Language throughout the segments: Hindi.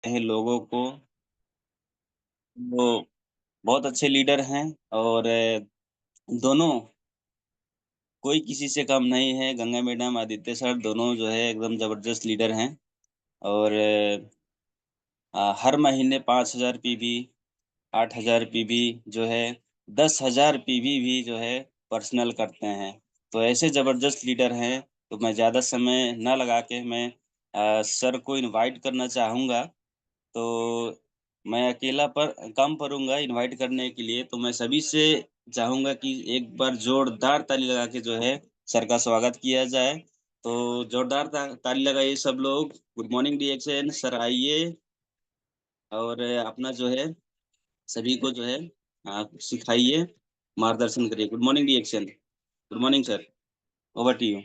हैं लोगों को, वो बहुत अच्छे लीडर हैं और दोनों कोई किसी से कम नहीं है, गंगा मैडम, आदित्य सर दोनों जो है एकदम ज़बरदस्त लीडर हैं और हर महीने 5,000 पीवी, 8,000 पीवी जो है 10,000 पीवी भी जो है पर्सनल करते हैं। तो ऐसे ज़बरदस्त लीडर हैं, तो मैं ज़्यादा समय ना लगा के मैं सर को इनवाइट करना चाहूँगा। तो मैं अकेला पर कम पड़ूँगा इनवाइट करने के लिए, तो मैं सभी से चाहूँगा कि एक बार ज़ोरदार ताली लगा के जो है सर का स्वागत किया जाए। तो ज़ोरदार ताली लगाइए सब लोग। गुड मॉर्निंग डिएक्शन सर आइए और अपना जो है सभी को जो है सिखाइए, मार्गदर्शन करिए। गुड मॉर्निंग डिएक्शन। Good morning sir, over to you.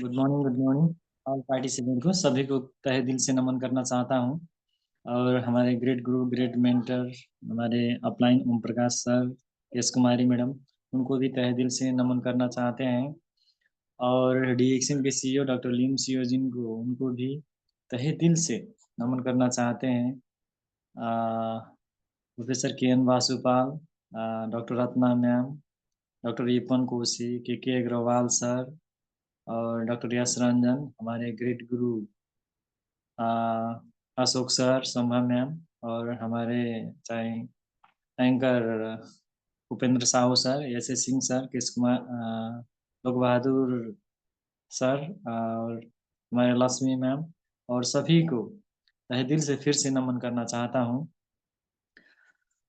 Good morning all participant को सभी को तहे दिल से नमन करना चाहता हूँ। और हमारे ग्रेट गुरु ग्रेट मेंटर हमारे अपलाइन ओम प्रकाश सर, यश कुमारी मैडम, उनको भी तहे दिल से नमन करना चाहते हैं। और डीएक्सन के सीईओ डॉक्टर लीम सीओ जिनको उनको भी तहे दिल से नमन करना चाहते हैं। Professor K N Vasupal, doctor Ratna ma'am, doctor Eapen Koshy, K Agarwal sir और डॉक्टर यश रंजन, हमारे ग्रेट गुरु अशोक सर, संभा मैम और हमारे चाहे anchor Upendra Sahu sir, S S Singh sir, Krish Kumar, Lok Bahadur sir और हमारे लक्ष्मी मैम और सभी को तहे दिल से फिर से नमन करना चाहता हूँ।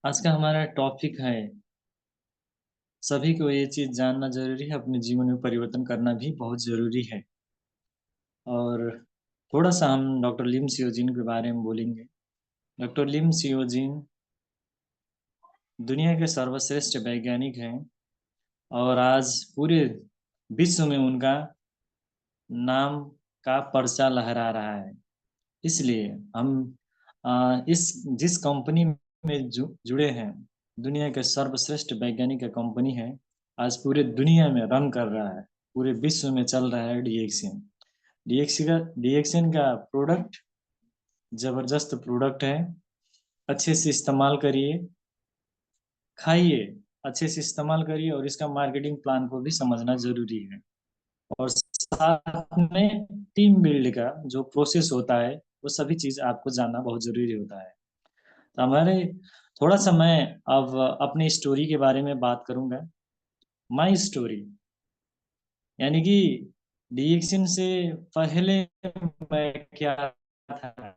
आज का हमारा टॉपिक है, सभी को ये चीज़ जानना जरूरी है, अपने जीवन में परिवर्तन करना भी बहुत जरूरी है। और थोड़ा सा हम डॉक्टर लिम सियोजिन के बारे में बोलेंगे। डॉक्टर लिम सियोजिन दुनिया के सर्वश्रेष्ठ वैज्ञानिक हैं और आज पूरे विश्व में उनका नाम का पर्चा लहरा रहा है। इसलिए हम इस जिस कंपनी में जुड़े हैं, दुनिया के सर्वश्रेष्ठ वैज्ञानिक का कंपनी है, आज पूरे दुनिया में रन कर रहा है, पूरे विश्व में चल रहा है डीएक्सिन। डीएक्सिन का प्रोडक्ट जबरदस्त प्रोडक्ट है। अच्छे से इस्तेमाल करिए, खाइए, अच्छे से इस्तेमाल करिए और इसका मार्केटिंग प्लान को भी समझना जरूरी है। और साथ में टीम बिल्ड का जो प्रोसेस होता है, वो सभी चीज आपको जानना बहुत जरूरी होता है। तो हमारे थोड़ा सा मैं अब अपनी स्टोरी के बारे में बात करूंगा। माई स्टोरी यानी कि डीएक्सिन से पहले मैं क्या था।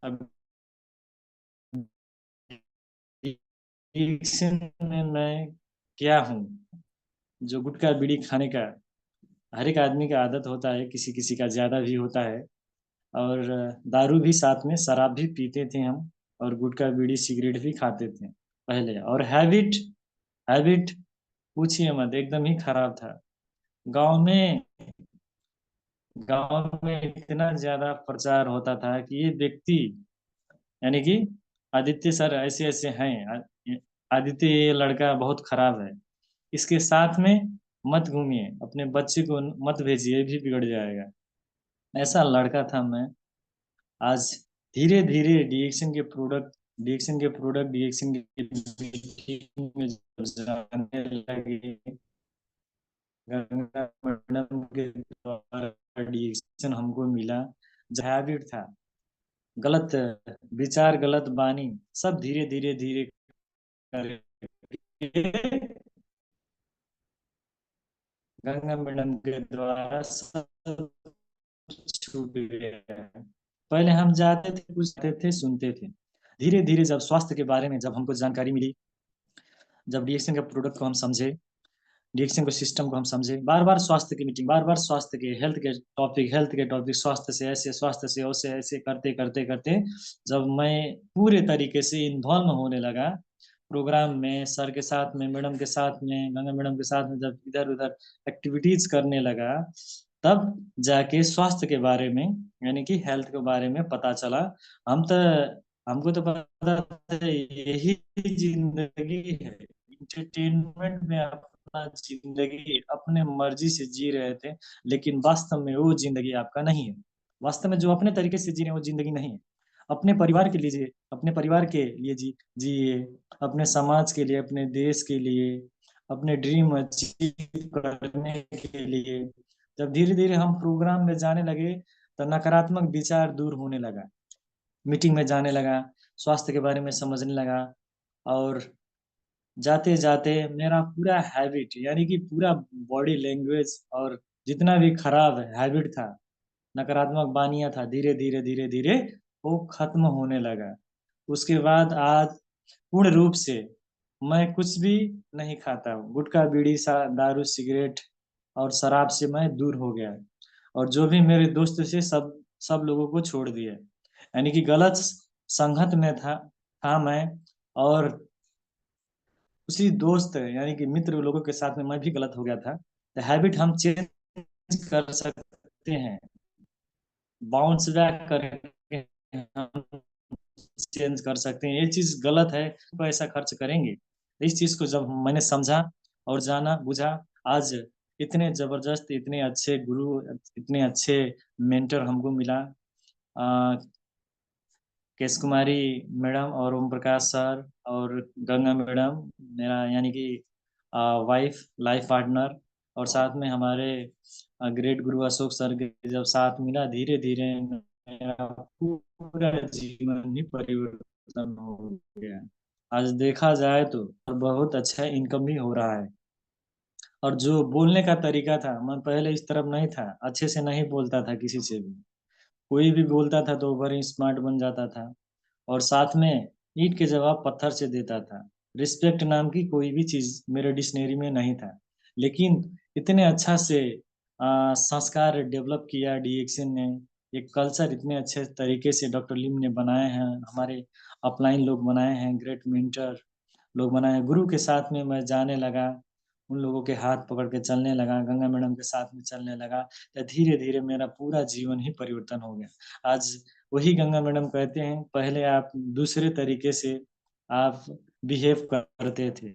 अब डीएक्सिन में मैं क्या हूँ, जो गुटखा बीड़ी खाने का हर एक आदमी का आदत होता है, किसी किसी का ज्यादा भी होता है। और दारू भी साथ में, शराब भी पीते थे हम, और गुटखा बीड़ी सिगरेट भी खाते थे पहले। और हैबिट हैबिट पूछिए मत, एकदम ही खराब था। गांव में गांव में इतना ज्यादा प्रचार होता था कि ये व्यक्ति यानी कि आदित्य सर ऐसे ऐसे हैं, आदित्य ये लड़का बहुत खराब है, इसके साथ में मत घूमिए, अपने बच्चे को मत भेजिए, ये भी बिगड़ जाएगा। ऐसा लड़का था मैं। आज धीरे धीरे डीएक्शन के मीटिंग में जब जाने लगे, गंगा मैडम के द्वारा डीएक्शन हमको मिला। जो हैबिट था, गलत विचार, गलत बानी, सब धीरे धीरे धीरे करके गंगा मैडम के द्वारा सब छूट गया। पहले हम जाते थे, पूछते थे, सुनते थे। धीरे धीरे जब स्वास्थ्य के बारे में जब हमको जानकारी मिली, जब डीएक्शन के प्रोडक्ट को हम समझे, डीएक्शन को सिस्टम को हम समझे, बार बार स्वास्थ्य की मीटिंग, बार बार स्वास्थ्य के हेल्थ के टॉपिक, स्वास्थ्य से ऐसे, स्वास्थ्य से वैसे, ऐसे करते करते करते जब मैं पूरे तरीके से इन्वॉल्व होने लगा प्रोग्राम में, सर के साथ में, मैडम के साथ में, गंगा मैडम के साथ में, जब इधर उधर एक्टिविटीज करने लगा, तब जाके स्वास्थ्य के बारे में यानी कि हेल्थ के बारे में पता चला। हम तो हमको तो पता था यही जिंदगी है, एंटरटेनमेंट में अपना जिंदगी अपने मर्जी से जी रहे थे, लेकिन वास्तव में वो जिंदगी आपका नहीं है। वास्तव में जो अपने तरीके से जी रहे हैं वो जिंदगी नहीं है। अपने परिवार के लिए जिए, अपने परिवार के लिए जिए, अपने समाज के लिए, अपने देश के लिए, अपने ड्रीम अचीव करने के लिए। जब धीरे धीरे हम प्रोग्राम में जाने लगे तो नकारात्मक विचार दूर होने लगा, मीटिंग में जाने लगा, स्वास्थ्य के बारे में समझने लगा। और जाते जाते मेरा पूरा हैबिट, यानी कि पूरा बॉडी लैंग्वेज और जितना भी खराब हैबिट था, नकारात्मक बानियां था, धीरे धीरे धीरे धीरे वो खत्म होने लगा। उसके बाद आज पूर्ण रूप से मैं कुछ भी नहीं खाता हूँ। गुटखा, बीड़ी, दारू, सिगरेट और शराब से मैं दूर हो गया। और जो भी मेरे दोस्त से सब सब लोगों को छोड़ दिया, यानी कि गलत संगत में था मैं। और उसी दोस्त यानी कि मित्र लोगों के साथ में मैं भी गलत हो गया था। तो हैबिट हम चेंज कर सकते हैं, बाउंस बैक करके हम चेंज कर सकते हैं। ये चीज गलत है, पैसा खर्च करेंगे। इस चीज को जब मैंने समझा और जाना बुझा, आज इतने जबरदस्त, इतने अच्छे गुरु, इतने अच्छे मेंटर हमको मिला। आ, केश कुमारी मैडम और ओम प्रकाश सर और गंगा मैडम, मेरा यानी कि वाइफ, लाइफ पार्टनर। और साथ में हमारे ग्रेट गुरु अशोक सर के जब साथ मिला, धीरे धीरे मेरा पूरा जीवन ही परिवर्तन हो गया। आज देखा जाए तो बहुत अच्छा इनकम भी हो रहा है। और जो बोलने का तरीका था, मैं पहले इस तरफ नहीं था, अच्छे से नहीं बोलता था किसी से भी। कोई भी बोलता था तो ओवर स्मार्ट बन जाता था। और साथ में ईंट के जवाब पत्थर से देता था। रिस्पेक्ट नाम की कोई भी चीज मेरे डिक्शनरी में नहीं था। लेकिन इतने अच्छा से संस्कार डेवलप किया डीएक्सन ने। एक कल्चर इतने अच्छे तरीके से डॉक्टर लिम ने बनाए हैं, हमारे अपलाइन लोग बनाए हैं, ग्रेट मेंटर लोग बनाए हैं। गुरु के साथ में मैं जाने लगा, उन लोगों के हाथ पकड़ के चलने लगा, गंगा मैडम के साथ में चलने लगा। तो धीरे धीरे मेरा पूरा जीवन ही परिवर्तन हो गया। आज वही गंगा मैडम कहते हैं, पहले आप दूसरे तरीके से आप बिहेव करते थे,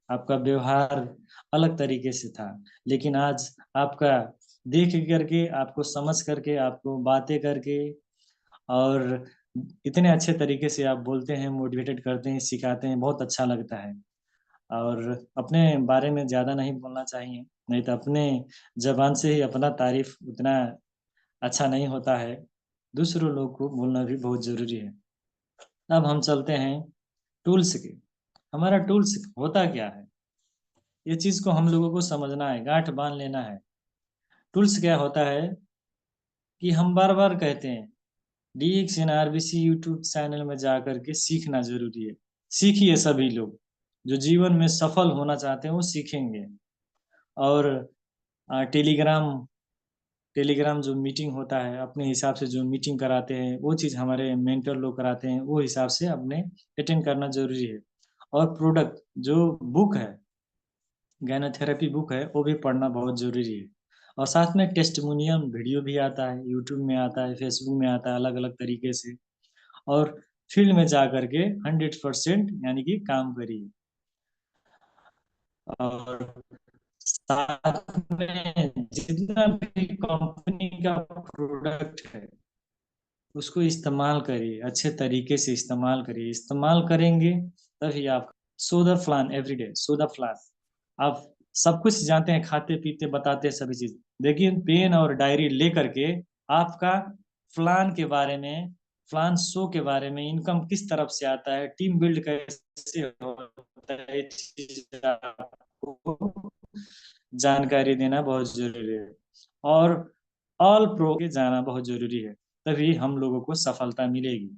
आपका व्यवहार अलग तरीके से था। लेकिन आज आपका देख करके, आपको समझ करके, आपको बातें करके और इतने अच्छे तरीके से आप बोलते हैं, मोटिवेटेड करते हैं, सिखाते हैं, बहुत अच्छा लगता है। और अपने बारे में ज्यादा नहीं बोलना चाहिए, नहीं तो अपने जबान से ही अपना तारीफ उतना अच्छा नहीं होता है। दूसरों लोग को बोलना भी बहुत जरूरी है। अब हम चलते हैं टूल्स के। हमारा टूल्स होता क्या है, ये चीज को हम लोगों को समझना है, गांठ बांध लेना है। टूल्स क्या होता है कि हम बार बार कहते हैं, डीएक्सन आरबीसी यूट्यूब चैनल में जा करके सीखना जरूरी है। सीखिए, सभी लोग जो जीवन में सफल होना चाहते हैं वो सीखेंगे। और टेलीग्राम टेलीग्राम जो मीटिंग होता है, अपने हिसाब से जो मीटिंग कराते हैं वो चीज़ हमारे मेंटर लोग कराते हैं, वो हिसाब से अपने अटेंड करना जरूरी है। और प्रोडक्ट जो बुक है, ज्ञानोथेरेपी बुक है, वो भी पढ़ना बहुत जरूरी है। और साथ में टेस्टिमोनियल वीडियो भी आता है, यूट्यूब में आता है, फेसबुक में आता है, अलग अलग तरीके से। और फील्ड में जा करके 100% यानी कि काम करिए। और साथ में जितना भी कंपनी का प्रोडक्ट है उसको इस्तेमाल करिए, अच्छे तरीके से इस्तेमाल करिए। इस्तेमाल करेंगे तभी आप so the plan every day, so the plan. आप सब कुछ जानते हैं, खाते पीते बताते हैं सभी चीज। देखिए, पेन और डायरी ले करके आपका प्लान के बारे में, प्लान शो के बारे में, इनकम किस तरफ से आता है, टीम बिल्ड कैसे होता है, ये चीज आपको जानकारी देना बहुत जरूरी है। और ऑल प्रो के जाना बहुत जरूरी है, तभी हम लोगों को सफलता मिलेगी।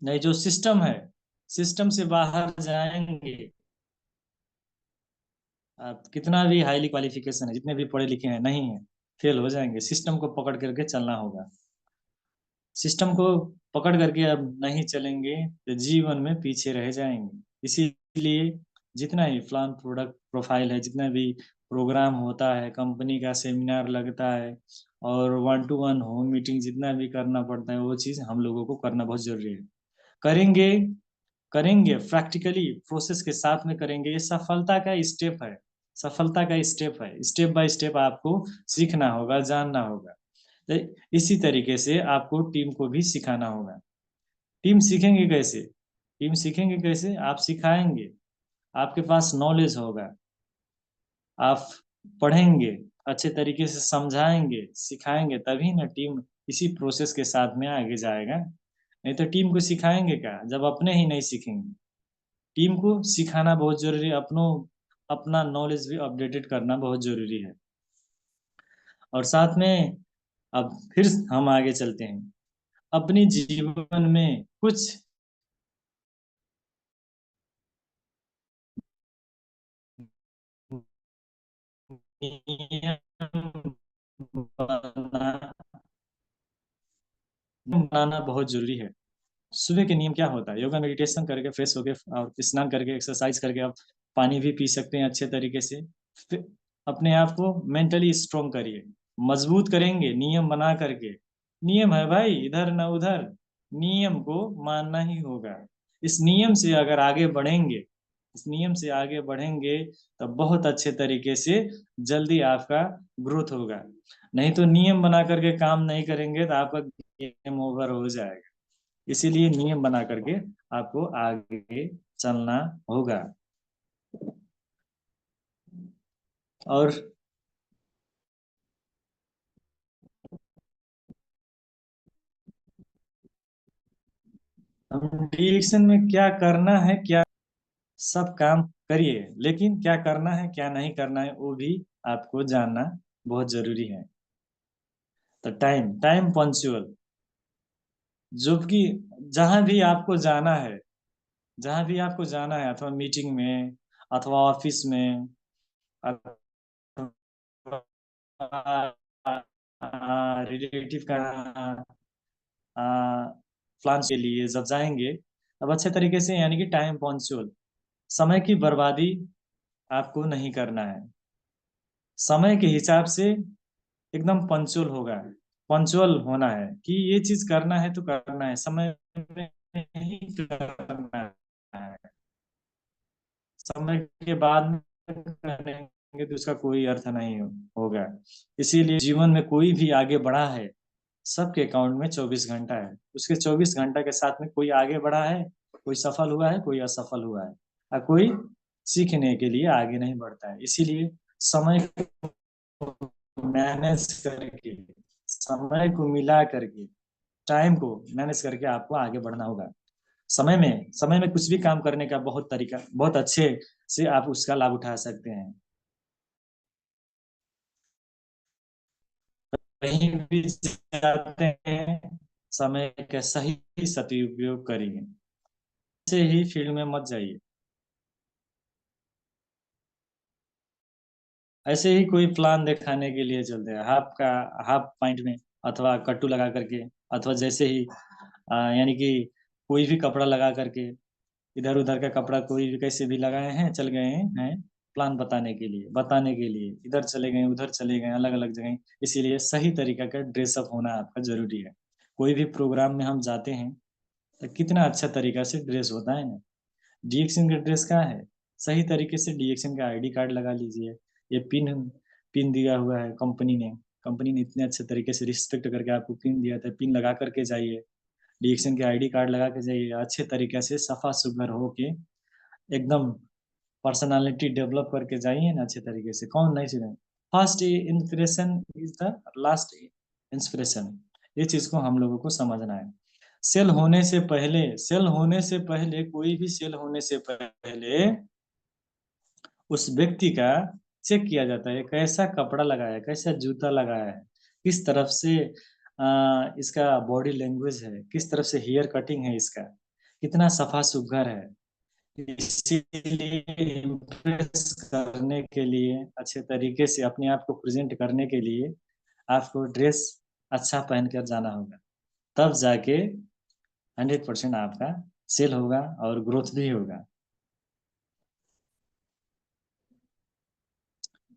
नहीं, जो सिस्टम है, सिस्टम से बाहर जाएंगे, आप कितना भी हाईली क्वालिफिकेशन है, जितने भी पढ़े लिखे हैं, नहीं है, फेल हो जाएंगे। सिस्टम को पकड़ करके चलना होगा। सिस्टम को पकड़ करके अब नहीं चलेंगे तो जीवन में पीछे रह जाएंगे। इसीलिए जितना ही प्लान, प्रोडक्ट प्रोफाइल है, जितना भी प्रोग्राम होता है, कंपनी का सेमिनार लगता है, और 1 to 1 होम मीटिंग जितना भी करना पड़ता है, वो चीज़ हम लोगों को करना बहुत जरूरी है। करेंगे, करेंगे प्रैक्टिकली प्रोसेस के साथ में करेंगे, ये सफलता का स्टेप है। सफलता का स्टेप है। स्टेप बाय स्टेप आपको सीखना होगा, जानना होगा। तो इसी तरीके से आपको टीम को भी सिखाना होगा। टीम सीखेंगे कैसे? टीम सीखेंगे कैसे? आप सिखाएंगे, आपके पास नॉलेज होगा, आप पढ़ेंगे, अच्छे तरीके से समझाएंगे, सिखाएंगे, तभी ना टीम इसी प्रोसेस के साथ में आगे जाएगा। नहीं तो टीम को सिखाएंगे क्या जब अपने ही नहीं सीखेंगे। टीम को सिखाना बहुत जरूरी है, अपना नॉलेज भी अपडेटेड करना बहुत जरूरी है। और साथ में अब फिर हम आगे चलते हैं। अपनी जीवन में कुछ नियम बना बनाना बहुत जरूरी है। सुबह के नियम क्या होता है? योगा मेडिटेशन करके फ्रेश होके और स्नान करके एक्सरसाइज करके आप पानी भी पी सकते हैं अच्छे तरीके से। फिर अपने आप को मेंटली स्ट्रोंग करिए, मजबूत करेंगे नियम बना करके। नियम है भाई, इधर ना उधर, नियम को मानना ही होगा। इस नियम से अगर आगे बढ़ेंगे, इस नियम से आगे बढ़ेंगे, तब बहुत अच्छे तरीके से जल्दी आपका ग्रोथ होगा। नहीं तो नियम बना करके काम नहीं करेंगे तो आपका गेम ओवर हो जाएगा। इसीलिए नियम बना करके आपको आगे चलना होगा। और हम डिएक्शन में क्या करना है, क्या सब काम करिए, लेकिन क्या करना है क्या नहीं करना है वो भी आपको जानना बहुत जरूरी है। तो टाइम टाइम पंक्चुअल, जो कि जहां भी आपको जाना है, जहां भी आपको जाना है, अथवा मीटिंग में, अथवा ऑफिस में, अथवा रिलेटिव का प्लान के लिए जब जाएंगे, तब अच्छे तरीके से, यानी कि टाइम पंक्चुअल, समय की बर्बादी आपको नहीं करना है। समय के हिसाब से एकदम पंक्चुअल होगा, पंक्चुअल होना है कि ये चीज करना है तो करना है, समय में ही करना है। समय के बाद में करेंगे तो उसका कोई अर्थ नहीं होगा। इसीलिए जीवन में कोई भी आगे बढ़ा है, सबके अकाउंट में 24 घंटा है। उसके 24 घंटा के साथ में कोई आगे बढ़ा है, कोई सफल हुआ है, कोई असफल हुआ है, और कोई सीखने के लिए आगे नहीं बढ़ता है। इसीलिए समय को मैनेज करके, समय को मिला करके, टाइम को मैनेज करके आपको आगे बढ़ना होगा। समय में कुछ भी काम करने का बहुत तरीका, बहुत अच्छे से आप उसका लाभ उठा सकते हैं। कहीं भी जाते हैं, समय का सही सदुपयोग करिए, ऐसे ही फील्ड में मत जाइए। ऐसे ही कोई प्लान दिखाने के लिए चलते हैं हाफ पॉइंट में, अथवा कट्टू लगा करके, अथवा जैसे ही यानी कि कोई भी कपड़ा लगा करके, इधर उधर का कपड़ा कोई भी कैसे भी लगाए हैं, चल गए हैं प्लान बताने के लिए इधर चले गए उधर चले गए, अलग अलग जगह। इसीलिए सही तरीका का ड्रेसअप होना आपका जरूरी है। कोई भी प्रोग्राम में हम जाते हैं तो कितना अच्छा तरीका से ड्रेस होता है ना। डीएक्शन का ड्रेस कहाँ है? सही तरीके से डीएक्शन का आईडी कार्ड लगा लीजिए। ये पिन पिन दिया हुआ है कंपनी ने इतने अच्छे तरीके से रिस्पेक्ट करके आपको पिन दिया था, पिन लगा करके जाइए। डीएक्शन के आईडी कार्ड लगा के जाइए, अच्छे तरीके से सफा सुघर होके, एकदम पर्सनालिटी डेवलप करके जाइए ना अच्छे तरीके से। कौन नहीं सीखे? First impression is the last inspiration. ये चीज को हम लोगों को समझना है। सेल होने से पहले, कोई भी सेल होने से पहले उस व्यक्ति का चेक किया जाता है, कैसा कपड़ा लगाया है, कैसा जूता लगाया है, किस तरफ से इसका बॉडी लैंग्वेज है, किस तरफ से हेयर कटिंग है इसका, कितना सफा सुघर है। इसीलिए इम्प्रेस करने के लिए, अच्छे तरीके से अपने आप को प्रेजेंट करने के लिए, आपको ड्रेस अच्छा पहन कर जाना होगा। तब जाके 100% आपका सेल होगा और ग्रोथ भी होगा।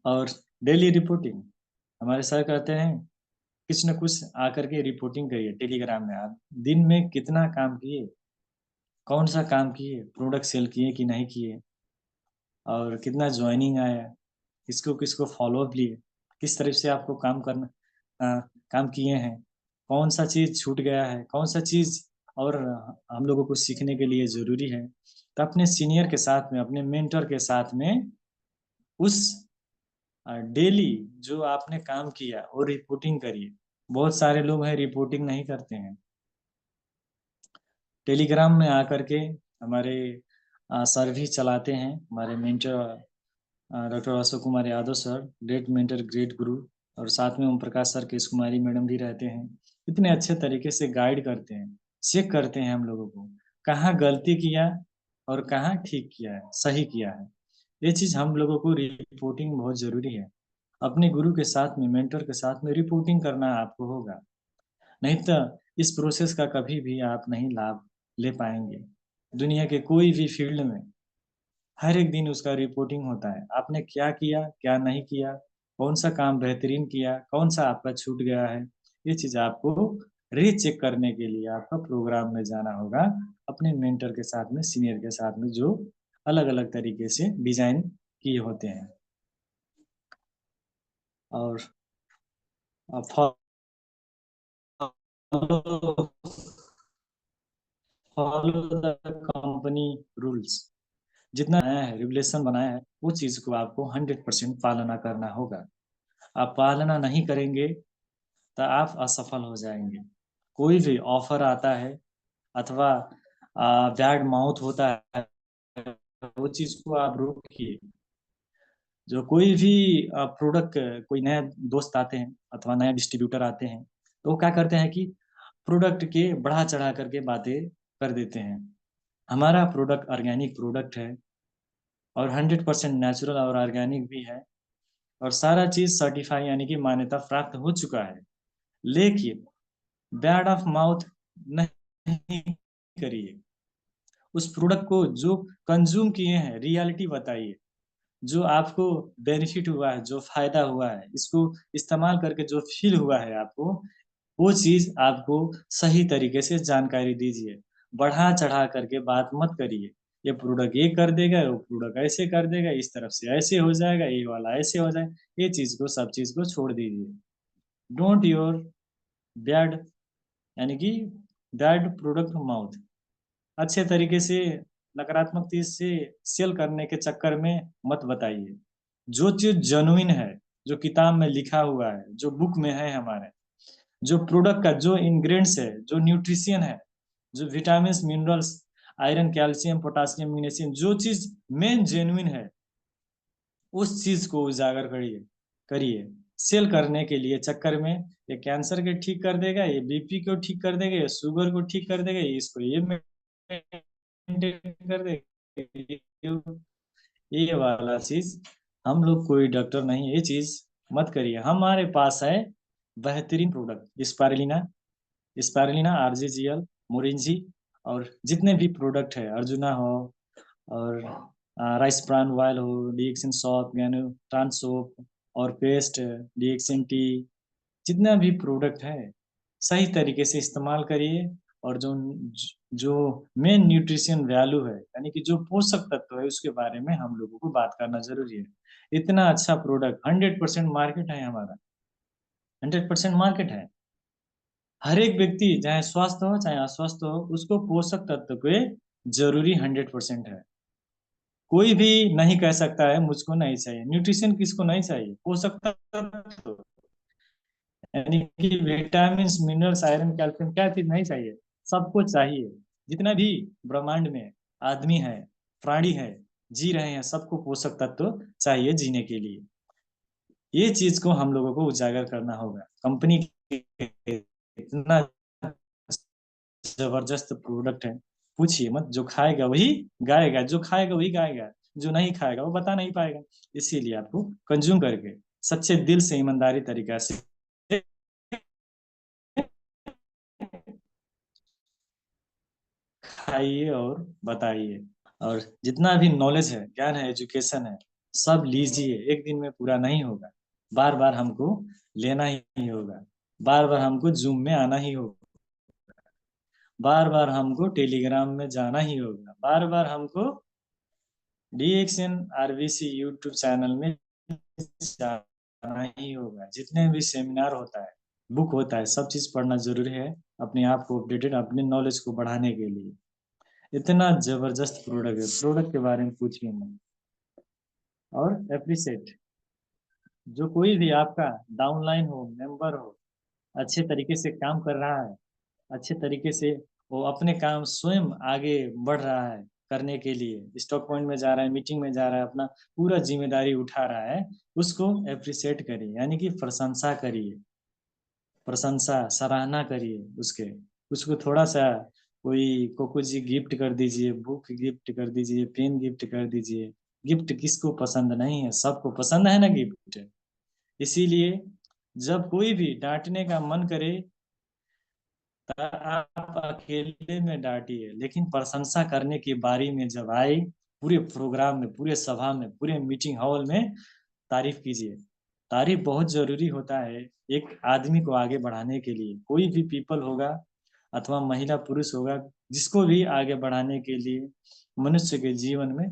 और डेली रिपोर्टिंग, हमारे सर कहते हैं कुछ न कुछ आकर के रिपोर्टिंग करिए टेलीग्राम में। आप दिन में कितना काम किए, कौन सा काम किए, प्रोडक्ट सेल किए कि नहीं किए, और कितना ज्वाइनिंग आया, किसको किसको फॉलोअप लिए, किस तरह से आपको काम किए हैं, कौन सा चीज़ छूट गया है, कौन सा चीज़ और हम लोगों को सीखने के लिए ज़रूरी है। तो अपने सीनियर के साथ में, अपने मेंटर के साथ में उस डेली जो आपने काम किया वो रिपोर्टिंग करिए। बहुत सारे लोग हैं रिपोर्टिंग नहीं करते हैं। टेलीग्राम में आकर के हमारे सर भी चलाते हैं, हमारे mentor doctor Ashok Kumar Yadav sir, great mentor great गुरु, और साथ में ओम प्रकाश सर, केश कुमारी मैडम भी रहते हैं। इतने अच्छे तरीके से गाइड करते हैं, चेक करते हैं हम लोगों को कहाँ गलती किया और कहाँ ठीक किया है, सही किया है। ये चीज़ हम लोगों को रिपोर्टिंग बहुत ज़रूरी है। अपने गुरु के साथ में, मेंटर के साथ में रिपोर्टिंग करना आपको होगा, नहीं तो इस प्रोसेस का कभी भी आप नहीं लाभ ले पाएंगे। दुनिया के कोई भी फील्ड में हर एक दिन उसका रिपोर्टिंग होता है, आपने क्या किया क्या नहीं किया, कौन सा काम बेहतरीन किया, कौन सा आपका छूट गया है। ये चीज़ आपको रीचेक करने के लिए आपका प्रोग्राम में जाना होगा, अपने मेंटर के साथ में, सीनियर के साथ में, जो अलग अलग तरीके से डिजाइन किए होते हैं। और follow follow the company rules, जितना आया है रेगुलेशन बनाया है वो चीज़ को आपको 100% पालना करना होगा। आप पालना नहीं करेंगे तो आप असफल हो जाएंगे। कोई भी ऑफर आता है अथवा बैड माउथ होता है, वो चीज़ को आप रोकिए। जो कोई भी प्रोडक्ट, कोई नया दोस्त आते हैं अथवा नया डिस्ट्रीब्यूटर आते हैं, तो वो क्या करते हैं कि प्रोडक्ट के बढ़ा चढ़ा करके बातें कर देते हैं। हमारा प्रोडक्ट ऑर्गेनिक प्रोडक्ट है और 100% नेचुरल और ऑर्गेनिक भी है, और सारा चीज़ सर्टिफाई यानी कि मान्यता प्राप्त हो चुका है। लेकिन बैड ऑफ माउथ नहीं करिए। उस प्रोडक्ट को जो कंज्यूम किए हैं रियलिटी बताइए, जो आपको बेनिफिट हुआ है, जो फायदा हुआ है, इसको इस्तेमाल करके जो फील हुआ है आपको, वो चीज आपको सही तरीके से जानकारी दीजिए। बढ़ा चढ़ा करके बात मत करिए, ये प्रोडक्ट ये कर देगा, वो प्रोडक्ट ऐसे कर देगा, इस तरफ से ऐसे हो जाएगा, ये वाला ऐसे हो जाएगा। ये चीज को, सब चीज को छोड़ दीजिए। डोंट योर बैड यानी कि बैड प्रोडक्ट माउथ। अच्छे तरीके से नकारात्मक चीज से सेल करने के चक्कर में मत बताइए। जो चीज जेन्युइन है, जो किताब में लिखा हुआ है, जो बुक में है हमारे, जो प्रोडक्ट का जो इंग्रेडिएंट्स है, जो न्यूट्रिशन है, जो vitamin minerals, iron calcium potassium magnesium, जो चीज मेन जेन्युइन है, उस चीज को उजागर करिए करिए। सेल करने के लिए चक्कर में ये कैंसर के ठीक कर देगा, ये बीपी को ठीक कर देगा, ये शुगर को ठीक कर देगा, ये इसको ये मेंटेन कर देगा, ये वाला चीज। हम लोग कोई डॉक्टर नहीं, ये चीज मत करिए। हमारे पास है बेहतरीन प्रोडक्ट, स्पायरुलिना, आरजीजीएल, मोरिंजी, और जितने भी प्रोडक्ट है, अर्जुना हो, और राइस ब्रान ऑयल हो, डीएक्सिन सॉप, यानी ट्रांस सोप और पेस्ट, डीएक्सिन टी, जितना भी प्रोडक्ट है सही तरीके से इस्तेमाल करिए। और जो जो मेन न्यूट्रिशन वैल्यू है, यानी कि जो पोषक तत्व है, उसके बारे में हम लोगों को बात करना जरूरी है। इतना अच्छा प्रोडक्ट, 100% मार्केट है हमारा, 100% मार्केट है। हर एक व्यक्ति चाहे स्वस्थ हो चाहे अस्वस्थ हो, उसको पोषक तत्व के जरूरी 100% है। कोई भी नहीं कह सकता है मुझको नहीं चाहिए। न्यूट्रिशन किसको नहीं चाहिए? पोषक तत्व यानी कि विटामिन मिनरल्स, आयरन कैल्शियम, क्या चीज नहीं चाहिए? सबको चाहिए। जितना भी ब्रह्मांड में आदमी है, प्राणी है, जी रहे हैं, सबको पोषक तत्व चाहिए जीने के लिए। ये चीज को हम लोगों को उजागर करना होगा। कंपनी इतना जबरदस्त प्रोडक्ट है, पूछिए मत। जो खाएगा वही गाएगा, जो खाएगा वही गाएगा, जो नहीं खाएगा वो बता नहीं पाएगा। इसीलिए आपको कंज्यूम करके सच्चे दिल से, ईमानदारी तरीका से खाइए और बताइए। और जितना भी नॉलेज है, ज्ञान है, एजुकेशन है, सब लीजिए। एक दिन में पूरा नहीं होगा, बार बार हमको लेना ही होगा, बार बार हमको जूम में आना ही होगा, बार बार हमको टेलीग्राम में जाना ही होगा, बार बार हमको डीएक्सएन आरबीसी यूट्यूब चैनल में जाना ही होगा। जितने भी सेमिनार होता है, बुक होता है, सब चीज पढ़ना जरूरी है अपने आप को अपडेटेड, अपने नॉलेज को बढ़ाने के लिए। इतना जबरदस्त प्रोडक्ट है, प्रोडक्ट के बारे में पूछिए मत। और एप्रिशिएट, जो कोई भी आपका डाउनलाइन हो, मेंबर हो, अच्छे तरीके से काम कर रहा है, अच्छे तरीके से वो अपने काम स्वयं आगे बढ़ रहा है करने के लिए, स्टॉक पॉइंट में जा रहा है, मीटिंग में जा रहा है, अपना पूरा जिम्मेदारी उठा रहा है, उसको अप्रिशिएट करिए, यानी कि प्रशंसा करिए, प्रशंसा सराहना करिए उसके। उसको थोड़ा सा कोई कोको जी गिफ्ट कर दीजिए, बुक गिफ्ट कर दीजिए, पेन गिफ्ट कर दीजिए। गिफ्ट किसको पसंद नहीं है, सबको पसंद है ना गिफ्ट। इसीलिए जब कोई भी डांटने का मन करे, आप अकेले में डांटिए, लेकिन प्रशंसा करने की बारी में जब आए, पूरे प्रोग्राम में, पूरे सभा में, पूरे मीटिंग हॉल में तारीफ कीजिए। तारीफ बहुत जरूरी होता है एक आदमी को आगे बढ़ाने के लिए। कोई भी पीपल होगा अथवा महिला पुरुष होगा, जिसको भी आगे बढ़ाने के लिए मनुष्य के जीवन में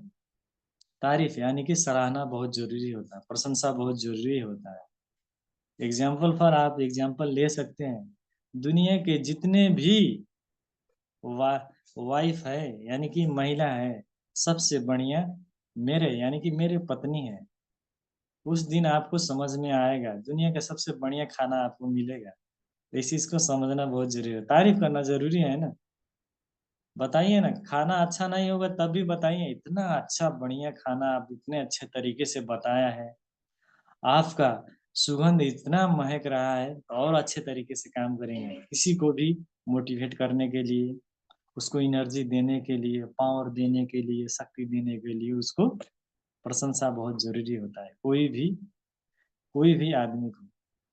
तारीफ यानी कि सराहना बहुत जरूरी होता है, प्रशंसा बहुत जरूरी होता है। एग्जाम्पल फॉर, आप एग्जाम्पल ले सकते हैं, दुनिया के जितने भी वा, वाइफ है यानी कि महिला है, सबसे बढ़िया मेरे यानी कि मेरे पत्नी है। उस दिन आपको समझ में आएगा दुनिया का सबसे बढ़िया खाना आपको मिलेगा। तो इस चीज को समझना बहुत जरूरी है, तारीफ करना जरूरी है ना। बताइए ना, खाना अच्छा नहीं होगा तब भी बताइए, इतना अच्छा बढ़िया खाना आप इतने अच्छे तरीके से बताया है, आपका सुगंध इतना महक रहा है, तो और अच्छे तरीके से काम करेंगे। किसी को भी मोटिवेट करने के लिए, उसको एनर्जी देने के लिए, पावर देने के लिए, शक्ति देने के लिए, उसको प्रशंसा बहुत जरूरी होता है, कोई भी आदमी को।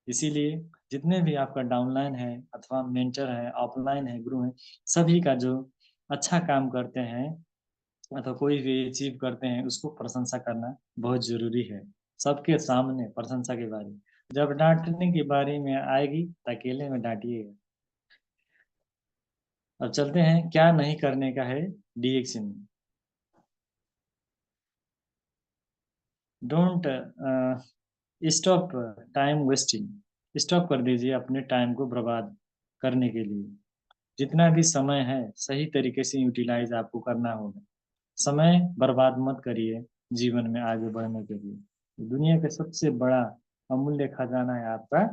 इसीलिए जितने भी आपका डाउनलाइन है अथवा मेंटर है, ऑफलाइन है, गुरु है, सभी का जो अच्छा काम करते हैं अथवा कोई भी अचीव करते हैं, उसको प्रशंसा करना बहुत जरूरी है। सबके सामने प्रशंसा के बारे में, जब डांटने की बारी में आएगी तो अकेले में डांटिएगा। अब चलते हैं क्या नहीं करने का है डीएक्शन में। Don't stop time wasting, stop कर दीजिए अपने टाइम को बर्बाद करने के लिए। जितना भी समय है सही तरीके से यूटिलाइज आपको करना होगा। समय बर्बाद मत करिए जीवन में आगे बढ़ने के लिए। दुनिया का सबसे बड़ा अमूल्य खजाना है आपका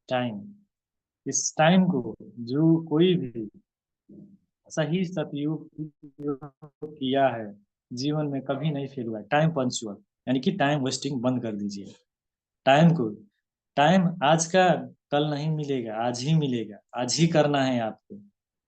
टाइम। इस टाइम को जो कोई भी सही सदुपयोग किया है, जीवन में कभी नहीं फेल हुआ। टाइम पंचुअल यानी कि टाइम वेस्टिंग बंद कर दीजिए। टाइम को, टाइम आज का कल नहीं मिलेगा, आज ही मिलेगा, आज ही करना है आपको।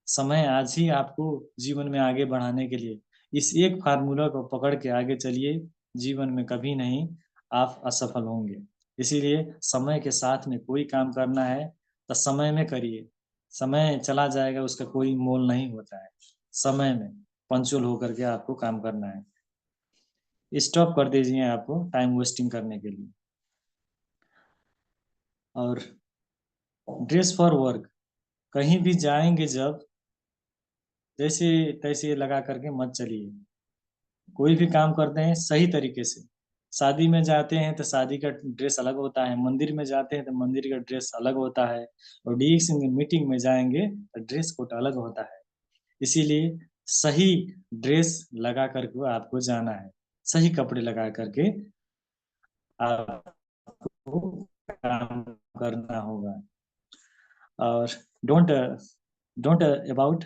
समय आज ही आपको जीवन में आगे बढ़ाने के लिए, इस एक फार्मूला को पकड़ के आगे चलिए, जीवन में कभी नहीं आप असफल होंगे। इसीलिए समय के साथ में कोई काम करना है तो समय में करिए। समय चला जाएगा, उसका कोई मोल नहीं होता है। समय में पंचुअल होकर के आपको काम करना है। स्टॉप कर दीजिए आपको टाइम वेस्टिंग करने के लिए। और ड्रेस फॉर वर्क, कहीं भी जाएंगे जब, जैसे तैसे लगा करके मत चलिए। कोई भी काम करते हैं सही तरीके से। शादी में जाते हैं तो शादी का ड्रेस अलग होता है, मंदिर में जाते हैं तो मंदिर का ड्रेस अलग होता है, और डीएक्स मीटिंग में जाएंगे तो ड्रेस कोड अलग होता है। इसीलिए सही ड्रेस लगा करके आपको जाना है, सही कपड़े लगा करके आपको काम करना होगा। और डोंट डोंट अबाउट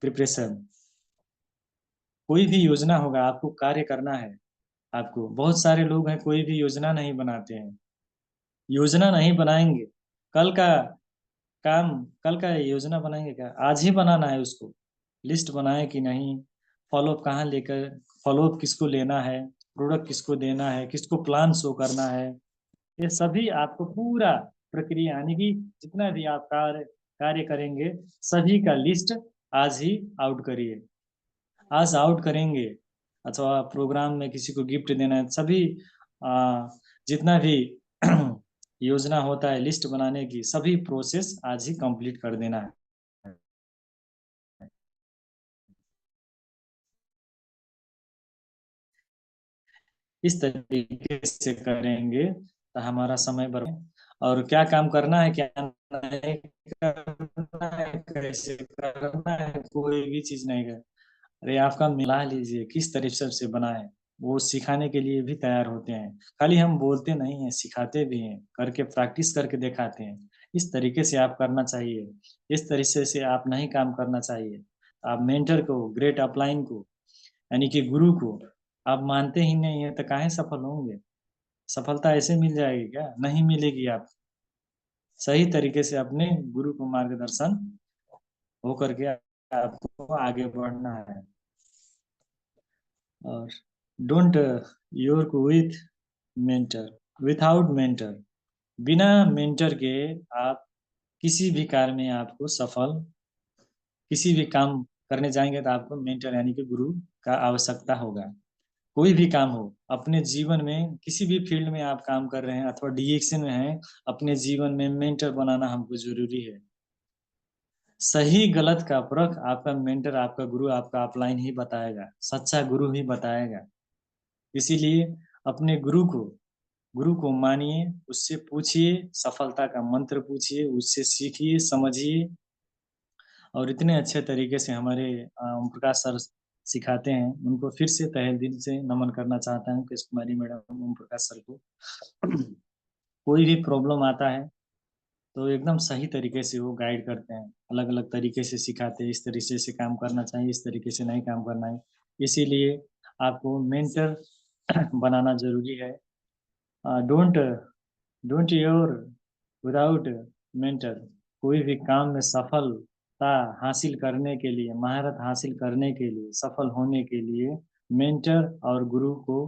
प्रिपरेशन, कोई भी योजना होगा आपको कार्य करना है। आपको, बहुत सारे लोग हैं कोई भी योजना नहीं बनाते हैं, योजना नहीं बनाएंगे, कल का काम, कल का योजना बनाएंगे क्या, आज ही बनाना है उसको। लिस्ट बनाए कि नहीं, फॉलोअप कहाँ लेकर, फॉलोअप किसको लेना है, प्रोडक्ट किसको देना है, किसको प्लान शो करना है, ये सभी आपको पूरा प्रक्रिया यानी कि जितना भी आप कार्य करेंगे, सभी का लिस्ट आज ही आउट करिए। आज आउट करेंगे, अथवा प्रोग्राम में किसी को गिफ्ट देना है, सभी जितना भी योजना होता है लिस्ट बनाने की, सभी प्रोसेस आज ही कंप्लीट कर देना है। इस तरीके से करेंगे तो हमारा समय बर्बाद, और क्या काम करना है, क्या नहीं करना है, कैसे करना है, कोई भी चीज नहीं कर। अरे आपका मिला लीजिए किस तरीके से बनाए, वो सिखाने के लिए भी तैयार होते हैं। खाली हम बोलते नहीं हैं, सिखाते भी हैं, करके प्रैक्टिस करके दिखाते हैं। इस तरीके से आप करना चाहिए, इस तरीके से आप नहीं काम करना चाहिए। आप मेंटर को, ग्रेट अपलाइन को, यानी कि गुरु को आप मानते ही नहीं है तो काहे सफल होंगे? सफलता ऐसे मिल जाएगी क्या? नहीं मिलेगी। आप सही तरीके से अपने गुरु को मार्गदर्शन हो करके आपको आगे बढ़ना है। और don't your with mentor, without mentor, बिना मेंटर के आप किसी भी कार्य में आपको सफल, किसी भी काम करने जाएंगे तो आपको मेंटर यानी कि गुरु का आवश्यकता होगा। कोई भी काम हो अपने जीवन में, किसी भी फील्ड में आप काम कर रहे हैं अथवा डीएक्शन में हैं, अपने जीवन में मेंटर बनाना हमको जरूरी है। सही गलत का परख आपका मेंटर, आपका गुरु, आपका अपलाइन ही बताएगा, सच्चा गुरु ही बताएगा। इसीलिए अपने गुरु को मानिए, उससे पूछिए, सफलता का मंत्र पूछिए, उससे सीखिए, समझिए। और इतने अच्छे तरीके से हमारे ओम प्रकाश सर सिखाते हैं, उनको फिर से तहे दिल से नमन करना चाहता हूँ कृष्ण कुमारी मैडम, ओम प्रकाश सर को। कोई भी प्रॉब्लम आता है तो एकदम सही तरीके से वो गाइड करते हैं, अलग अलग तरीके से सिखाते हैं, इस तरीके से काम करना चाहिए, इस तरीके से नहीं काम करना है। इसीलिए आपको मेंटर बनाना जरूरी है। Don't don't your without mentor, कोई भी काम में सफलता हासिल करने के लिए, महारत हासिल करने के लिए, सफल होने के लिए मेंटर और गुरु को,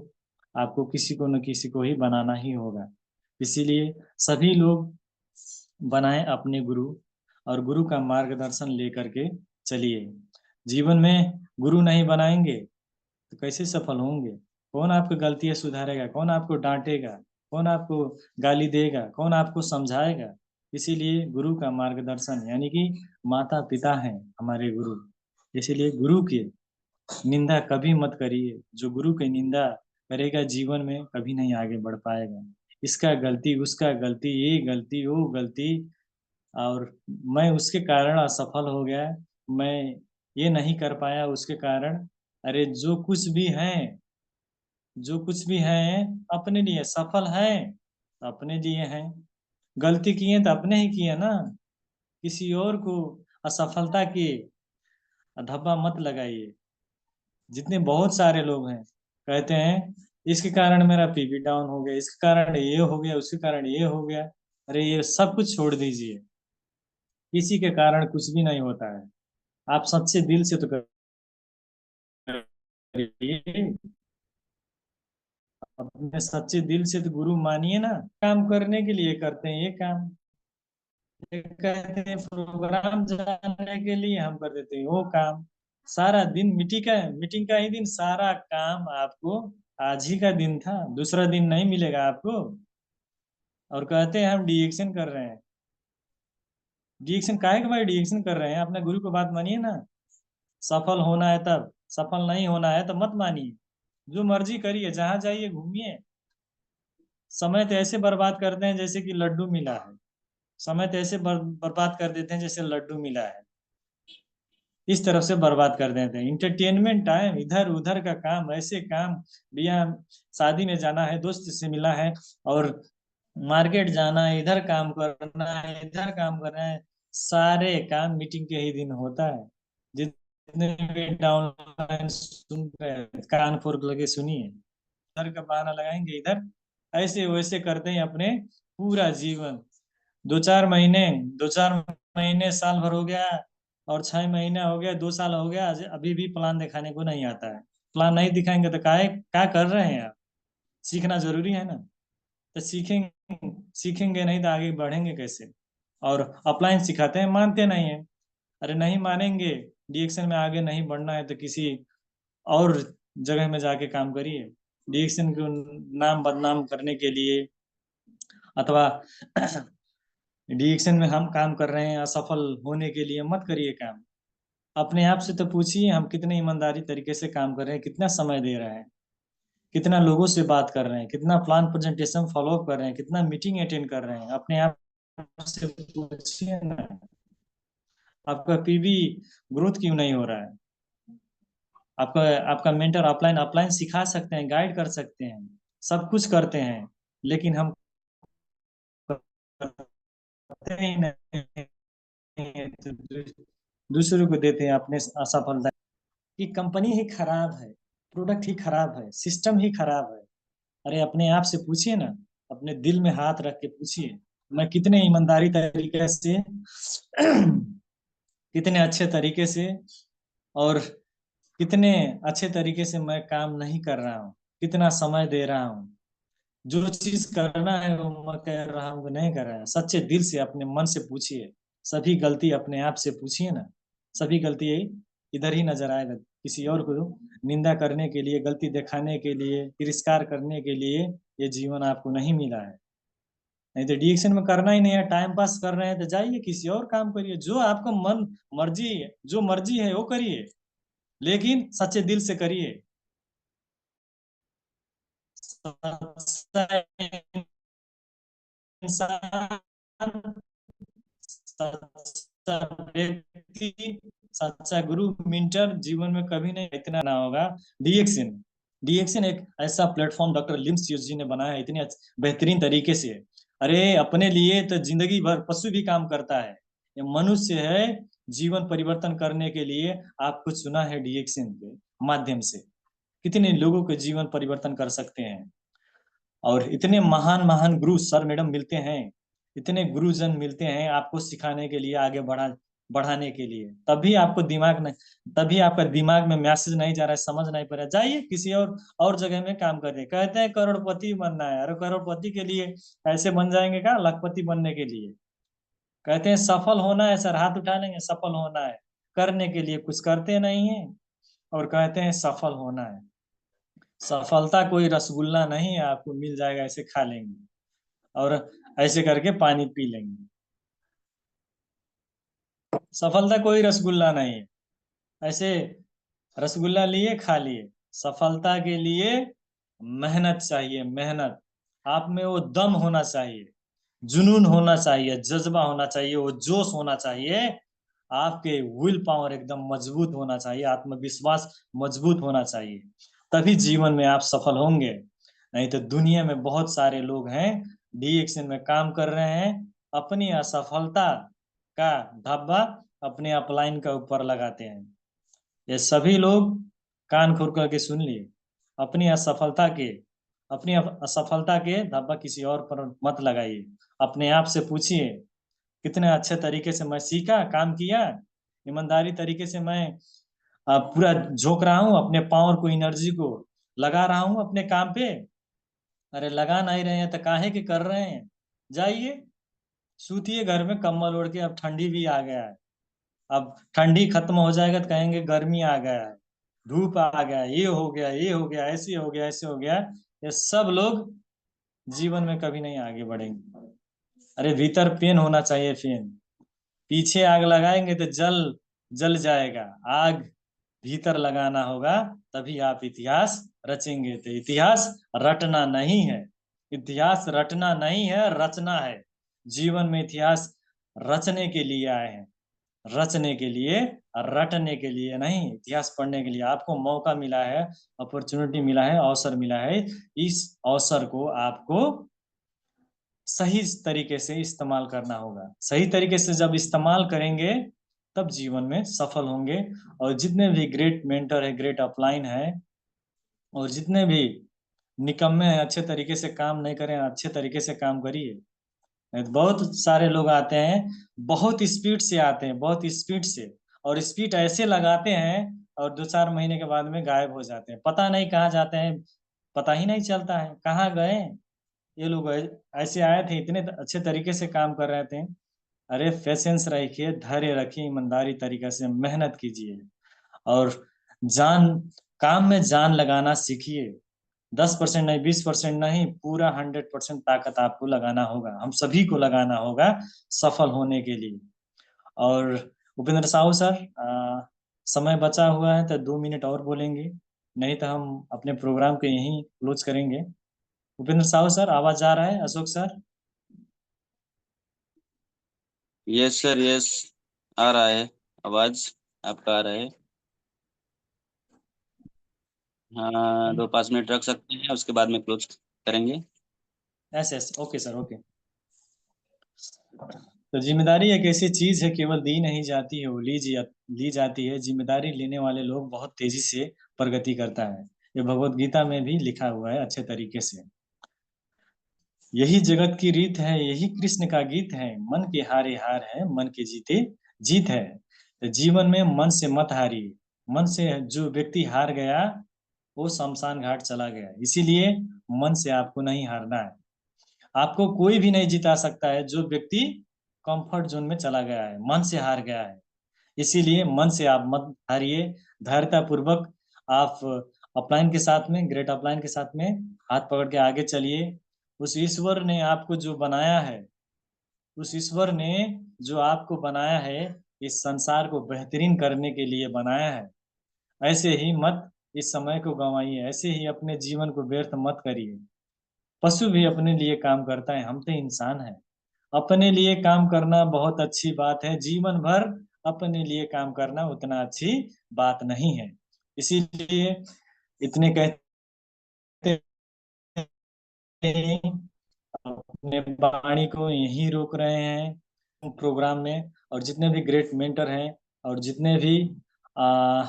आपको किसी को न किसी को ही बनाना ही होगा। इसीलिए सभी लोग बनाएं अपने गुरु, और गुरु का मार्गदर्शन लेकर के चलिए। जीवन में गुरु नहीं बनाएंगे तो कैसे सफल होंगे? कौन आपकी गलतियां सुधारेगा? कौन आपको डांटेगा? कौन आपको गाली देगा? कौन आपको समझाएगा? इसीलिए गुरु का मार्गदर्शन, यानी कि माता पिता हैं हमारे गुरु। इसीलिए गुरु की निंदा कभी मत करिए। जो गुरु की निंदा करेगा जीवन में कभी नहीं आगे बढ़ पाएगा। इसका गलती, उसका गलती, ये गलती, वो गलती, और मैं उसके कारण असफल हो गया, मैं ये नहीं कर पाया उसके कारण। अरे जो कुछ भी है, जो कुछ भी है अपने लिए सफल है, अपने लिए है। गलती किए तो अपने ही किए ना, किसी और को असफलता के धब्बा मत लगाइए। जितने बहुत सारे लोग हैं कहते हैं इसके कारण मेरा पीवी डाउन हो गया, इसके कारण ये हो गया, उसके कारण ये हो गया। अरे ये सब कुछ छोड़ दीजिए, किसी के कारण कुछ भी नहीं होता है। आप सच्चे दिल से तो करिए, अपने सच्चे दिल से तो गुरु मानिए ना। काम करने के लिए करते हैं ये काम, ये कहते हैं प्रोग्राम जाने के लिए, हम कर देते हैं वो काम। सारा दिन मीटिंग का ही दिन, सारा काम आपको आज ही का दिन था, दूसरा दिन नहीं मिलेगा आपको। और कहते हैं हम डीएक्शन कर रहे हैं। डीएक्शन काहे के भाई डीएक्शन कर रहे हैं? अपने गुरु को बात मानिए ना। सफल होना है तब, सफल नहीं होना है तो मत मानिए। जो मर्जी करिए, जहां जाइए घूमिए। समय तो ऐसे बर्बाद करते हैं जैसे कि लड्डू मिला है। समय तो ऐसे बर्बाद कर देते हैं जैसे लड्डू मिला है। इस तरफ से बर्बाद कर देते हैं। इंटरटेनमेंट टाइम, इधर उधर का काम, ऐसे काम, भैया शादी में जाना है, दोस्त से मिला है, और मार्केट जाना है, इधर काम करना है, इधर काम करना है। सारे काम मीटिंग के ही दिन होता है। जितने भी डाउनलाइन सुन रहे हैं, कान फोड़ लगे सुनिए। इधर का बहाना लगाएंगे, इधर ऐसे वैसे करते हैं अपने पूरा जीवन। दो चार महीने, 2-4 महीने, साल भर हो गया, और 6 महीने हो गया, 2 साल हो गया, अभी भी प्लान दिखाने को नहीं आता है। प्लान नहीं दिखाएंगे तो काहे क्या कर रहे हैं आप? सीखना जरूरी है ना। तो सीखेंगे नहीं तो आगे बढ़ेंगे कैसे? और अपलाइन सिखाते हैं, मानते नहीं है। अरे नहीं मानेंगे, डीएक्शन में आगे नहीं बढ़ना है तो किसी और जगह में जाके काम करिए। डीएक्शन को नाम बदनाम करने के लिए, अथवा डीएक्शन में हम काम कर रहे हैं असफल होने के लिए मत करिए काम। अपने आप से तो पूछिए हम कितने ईमानदारी तरीके से काम कर रहे हैं, कितना समय दे रहे हैं। कितना लोगों से बात कर रहे हैं, कितना प्लान प्रेजेंटेशन फॉलो अप कर रहे हैं, कितना मीटिंग अटेंड कर रहे हैं, अपने आप से पूछिए ना। आपका पीवी ग्रोथ क्यों नहीं हो रहा है? आपका आपका मेंटर अपलाइन अपलाइन सिखा सकते हैं, गाइड कर सकते हैं, सब कुछ करते हैं, लेकिन हम करते ही नहीं। तो दूसरों को देते हैं अपने असफलता। कि कंपनी ही खराब है, प्रोडक्ट ही खराब है, सिस्टम ही खराब है। अरे अपने आप से पूछिए ना, अपने दिल में हाथ रख के पूछिए, मैं कितने ईमानदारी तरीके से कितने अच्छे तरीके से और कितने अच्छे तरीके से मैं काम नहीं कर रहा हूँ, कितना समय दे रहा हूँ, जो चीज करना है वो मैं कर रहा हूँ कि नहीं कर रहा है। सच्चे दिल से अपने मन से पूछिए, सभी गलती अपने आप से पूछिए ना। सभी गलती यही इधर ही नजर आएगा। किसी और को निंदा करने के लिए, गलती दिखाने के लिए, तिरस्कार करने के लिए ये जीवन आपको नहीं मिला है। नहीं तो डिएक्शन में करना ही नहीं है, टाइम पास कर रहे हैं तो जाइए किसी और काम करिए, जो आपको मन मर्जी है, जो मर्जी है वो करिए, लेकिन सच्चे दिल से करिए। सच्चा इंसान, सच्चा व्यक्ति, सच्चा गुरु मिंटर जीवन में कभी नहीं इतना ना होगा। डीएक्सन, डीएक्सन एक ऐसा प्लेटफॉर्म डॉक्टर लिम्स जी ने बनाया है इतने बेहतरीन तरीके से। अरे अपने लिए तो जिंदगी भर पशु भी काम करता है, ये मनुष्य है। जीवन परिवर्तन करने के लिए आपको चुना है डीएक्सन के माध्यम से। कितने लोगों के जीवन परिवर्तन कर सकते हैं। और इतने महान महान गुरु सर मैडम मिलते हैं, इतने गुरुजन मिलते हैं आपको सिखाने के लिए, आगे बढ़ाने के लिए। तभी आपको दिमाग नहीं, तभी आपका दिमाग में मैसेज नहीं जा रहा है, समझ नहीं पा रहा है। जाइए किसी और जगह में काम करिए। कहते हैं करोड़पति बनना है, अरे करोड़पति के लिए ऐसे बन जाएंगे क्या लखपति बनने के लिए? कहते हैं सफल होना है सर, हाथ उठा लेंगे, सफल होना है, करने के लिए कुछ करते नहीं है और कहते हैं सफल होना है। सफलता कोई रसगुल्ला नहीं है, आपको मिल जाएगा ऐसे खा लेंगे और ऐसे करके पानी पी लेंगे। सफलता कोई रसगुल्ला नहीं है, ऐसे रसगुल्ला लिए खा लिए। सफलता के लिए मेहनत चाहिए, मेहनत। आप में वो दम होना चाहिए, जुनून होना चाहिए, जज्बा होना चाहिए, वो जोश होना चाहिए। आपके विल पावर एकदम मजबूत होना चाहिए, आत्मविश्वास मजबूत होना चाहिए। तभी जीवन में आप सफल होंगे। नहीं तो दुनिया में बहुत सारे लोग हैं डी एक्शन में काम कर रहे हैं, अपनी असफलता का धब्बा अपने अपलाइन का ऊपर लगाते हैं। ये सभी लोग कान खोल करके सुन लिए, अपनी असफलता के अपनी असफलता के धब्बा किसी और पर मत लगाइए। अपने आप से पूछिए, कितने अच्छे तरीके से मैं सीखा, काम किया, ईमानदारी तरीके से मैं पूरा झोंक रहा हूँ, अपने पावर को, एनर्जी को लगा रहा हूँ अपने काम पे। अरे लगा नहीं रहे हैं तो काहे के कर रहे हैं? जाइए सूतिए घर में कंबल ओढ़ के, अब ठंडी भी आ गया है। अब ठंडी खत्म हो जाएगा तो कहेंगे गर्मी आ गया है, धूप आ गया, ये हो गया, ये हो गया, ऐसे हो गया, ऐसे हो गया। ये सब लोग जीवन में कभी नहीं आगे बढ़ेंगे। अरे भीतर पेन होना चाहिए, पेन। पीछे आग लगाएंगे तो जल जल जाएगा, आग भीतर लगाना होगा, तभी आप इतिहास रचेंगे। तो इतिहास रटना नहीं है, इतिहास रटना नहीं है, रचना है। जीवन में इतिहास रचने के लिए आए हैं, रचने के लिए, रटने के लिए नहीं। इतिहास पढ़ने के लिए आपको मौका मिला है, अपॉर्चुनिटी मिला है, अवसर मिला है। इस अवसर को आपको सही तरीके से इस्तेमाल करना होगा। सही तरीके से जब इस्तेमाल करेंगे तब जीवन में सफल होंगे। और जितने भी ग्रेट मेंटर है, ग्रेट अपलाइन है, और जितने भी निकम्मे हैं, अच्छे तरीके से काम नहीं करें, अच्छे तरीके से काम करिए। नहीं तो बहुत सारे लोग आते हैं, बहुत स्पीड से आते हैं, बहुत स्पीड से, और स्पीड ऐसे लगाते हैं और 2-4 महीने के बाद में गायब हो जाते हैं, पता नहीं कहाँ जाते हैं, पता ही नहीं चलता है कहाँ गए। ये लोग ऐसे आए थे, इतने अच्छे तरीके से काम कर रहे थे। अरे पेशेंस रखिए, धैर्य रखिए, ईमानदारी तरीके से मेहनत कीजिए और जान काम में जान लगाना सीखिए। 10% नहीं, 20% नहीं, पूरा 100% ताकत आपको लगाना होगा, हम सभी को लगाना होगा सफल होने के लिए। और उपेंद्र साहू सर, समय बचा हुआ है तो 2 मिनट और बोलेंगे, नहीं तो हम अपने प्रोग्राम को यहीं क्लोज करेंगे। उपेंद्र साहू सर, आवाज आ रहा है? Ashok sir? Yes sir, yes, आ रहा है आवाज, आपका आ रहा है। हाँ, 2-5 मिनट रख सकते हैं, उसके बाद में क्लोज करेंगे। Yes yes, okay sir, okay. तो जिम्मेदारी एक ऐसी चीज है, केवल दी नहीं जाती है, वो ली जाती है। जिम्मेदारी लेने वाले लोग बहुत तेजी से प्रगति करता है। ये भगवत गीता में भी लिखा हुआ है अच्छे तरीके से। यही जगत की रीत है, यही कृष्ण का गीत है, मन के हारे हार है, मन के जीते जीत है। तो जीवन में मन से मत हारिए। मन से जो व्यक्ति हार गया, वो शमशान घाट चला गया। इसीलिए मन से आपको नहीं हारना है। आपको कोई भी नहीं जिता सकता है जो व्यक्ति कंफर्ट जोन में चला गया है, मन से हार गया है। इसीलिए मन से आप मत हारिए। धैर्यता पूर्वक आप अपलाइन के साथ में, ग्रेट अपलाइन के साथ में हाथ पकड़ के आगे चलिए। उस ईश्वर ने आपको जो बनाया है, उस ईश्वर ने जो आपको बनाया है, इस संसार को बेहतरीन करने के लिए बनाया है। ऐसे ही मत इस समय को गंवाइए, ऐसे ही अपने जीवन को व्यर्थ मत करिए। पशु भी अपने लिए काम करता है, हम तो इंसान हैं। अपने लिए काम करना बहुत अच्छी बात है, जीवन भर अपने लिए काम करना उतना अच्छी बात नहीं है। इसीलिए इतने कहते हैं, अपने वाणी को यहीं रोक रहे हैं प्रोग्राम में। और जितने भी ग्रेट मेंटर हैं, और आ,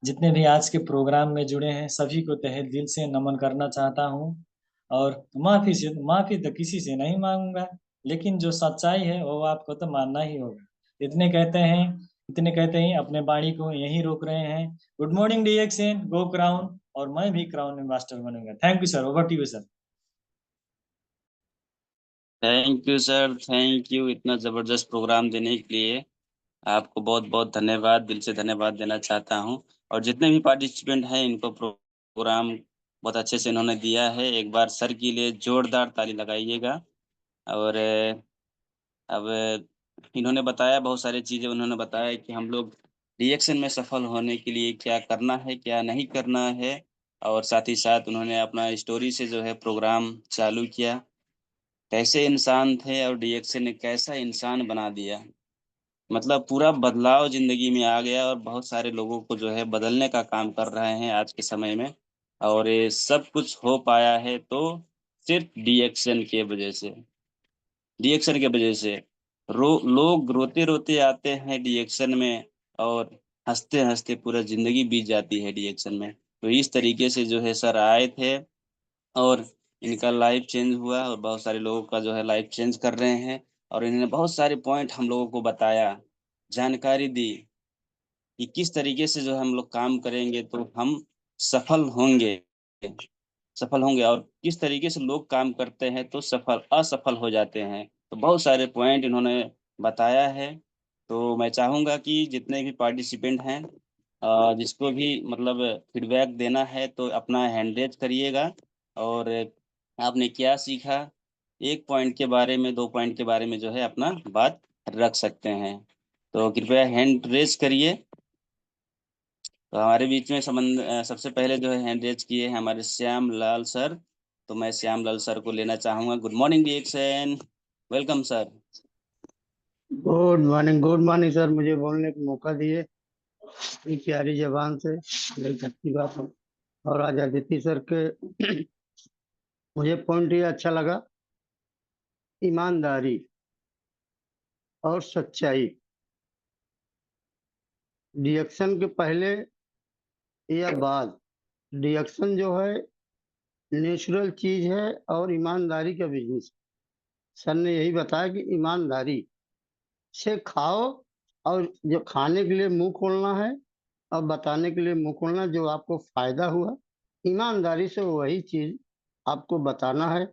जितने भी आज के प्रोग्राम में जुड़े हैं, सभी को तहे दिल से नमन करना चाहता हूँ। और माफी तो किसी से नहीं मांगूंगा, लेकिन जो सच्चाई है वो आपको तो मानना ही होगा। इतने कहते हैं, इतने कहते ही अपने बाणी को यहीं रोक रहे हैं। Good morning DXN, go crown. और मैं भी क्राउन में मास्टर बनूंगा। Thank you sir, over to you sir. Thank you sir, thank you, इतना ज़बरदस्त प्रोग्राम देने के लिए आपको बहुत बहुत धन्यवाद, दिल से धन्यवाद देना चाहता हूँ। और जितने भी पार्टिसिपेंट हैं, इनको प्रोग्राम बहुत अच्छे से इन्होंने दिया है। एक बार सर के लिए जोरदार ताली लगाइएगा। और अब इन्होंने बताया, बहुत सारी चीज़ें उन्होंने बताया कि हम लोग रिएक्शन में सफल होने के लिए क्या करना है, क्या नहीं करना है। और साथ ही साथ उन्होंने अपना स्टोरी से जो है प्रोग्राम चालू किया, कैसे इंसान थे और रिएक्शन ने कैसा इंसान बना दिया। मतलब पूरा बदलाव जिंदगी में आ गया, और बहुत सारे लोगों को जो है बदलने का काम कर रहे हैं आज के समय में। और ये सब कुछ हो पाया है तो सिर्फ रिएक्शन के वजह से, रिएक्शन के वजह से। लोग रोते रोते आते हैं रिएक्शन में, और हंसते हंसते पूरा जिंदगी बीत जाती है रिएक्शन में। तो इस तरीके से जो है सर आए थे, और इनका लाइफ चेंज हुआ, और बहुत सारे लोगों का जो है लाइफ चेंज कर रहे हैं। और इन्होंने बहुत सारे पॉइंट हम लोगों को बताया, जानकारी दी कि किस तरीके से जो है हम लोग काम करेंगे तो हम सफल होंगे, सफल होंगे। और किस तरीके से लोग काम करते हैं तो सफल असफल हो जाते हैं। तो बहुत सारे पॉइंट इन्होंने बताया है। तो मैं चाहूँगा कि जितने भी पार्टिसिपेंट हैं, जिसको भी मतलब फीडबैक देना है तो अपना हैंड रेज करिएगा। और आपने क्या सीखा, एक पॉइंट के बारे में, 2 पॉइंट के बारे में जो है अपना बात रख सकते हैं। तो कृपया हैंड रेज करिए। तो हमारे बीच में सबसे पहले जो है हैंड रेज किए हैं हमारे श्याम लाल सर। तो मैं श्याम लाल सर को लेना चाहूंगा। Good morning DXN, welcome sir. Good morning sir, मुझे बोलने का मौका दिए इतनी प्यारी जबान से। बड़ी अच्छी बात है। और आज अदिति सर के मुझे पॉइंट ये अच्छा लगा, ईमानदारी और सच्चाई। रिएक्शन के पहले या बाद, रिएक्शन जो है नेचुरल चीज है और ईमानदारी का बिजनेस। सर ने यही बताया कि ईमानदारी से खाओ, और जो खाने के लिए मुंह खोलना है और बताने के लिए मुंह खोलना, जो आपको फायदा हुआ ईमानदारी से वही चीज आपको बताना है।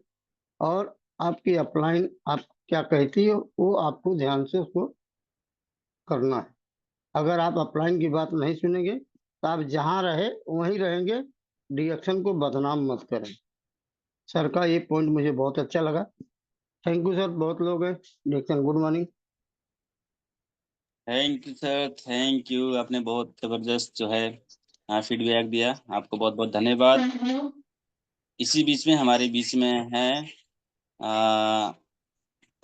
और आपकी अपलाइन आप क्या कहती हो वो आपको ध्यान से उसको करना है। अगर आप अपलाइन की बात नहीं सुनेंगे तो आप जहाँ रहे वहीं रहेंगे। रिएक्शन को बदनाम मत करें। सर का ये पॉइंट मुझे बहुत अच्छा लगा। थैंक यू सर, बहुत लोग हैं। Reaction, good morning. Thank you sir, thank you, आपने बहुत जबरदस्त जो है फीडबैक दिया, आपको बहुत बहुत धन्यवाद। इसी बीच में हमारे बीच में है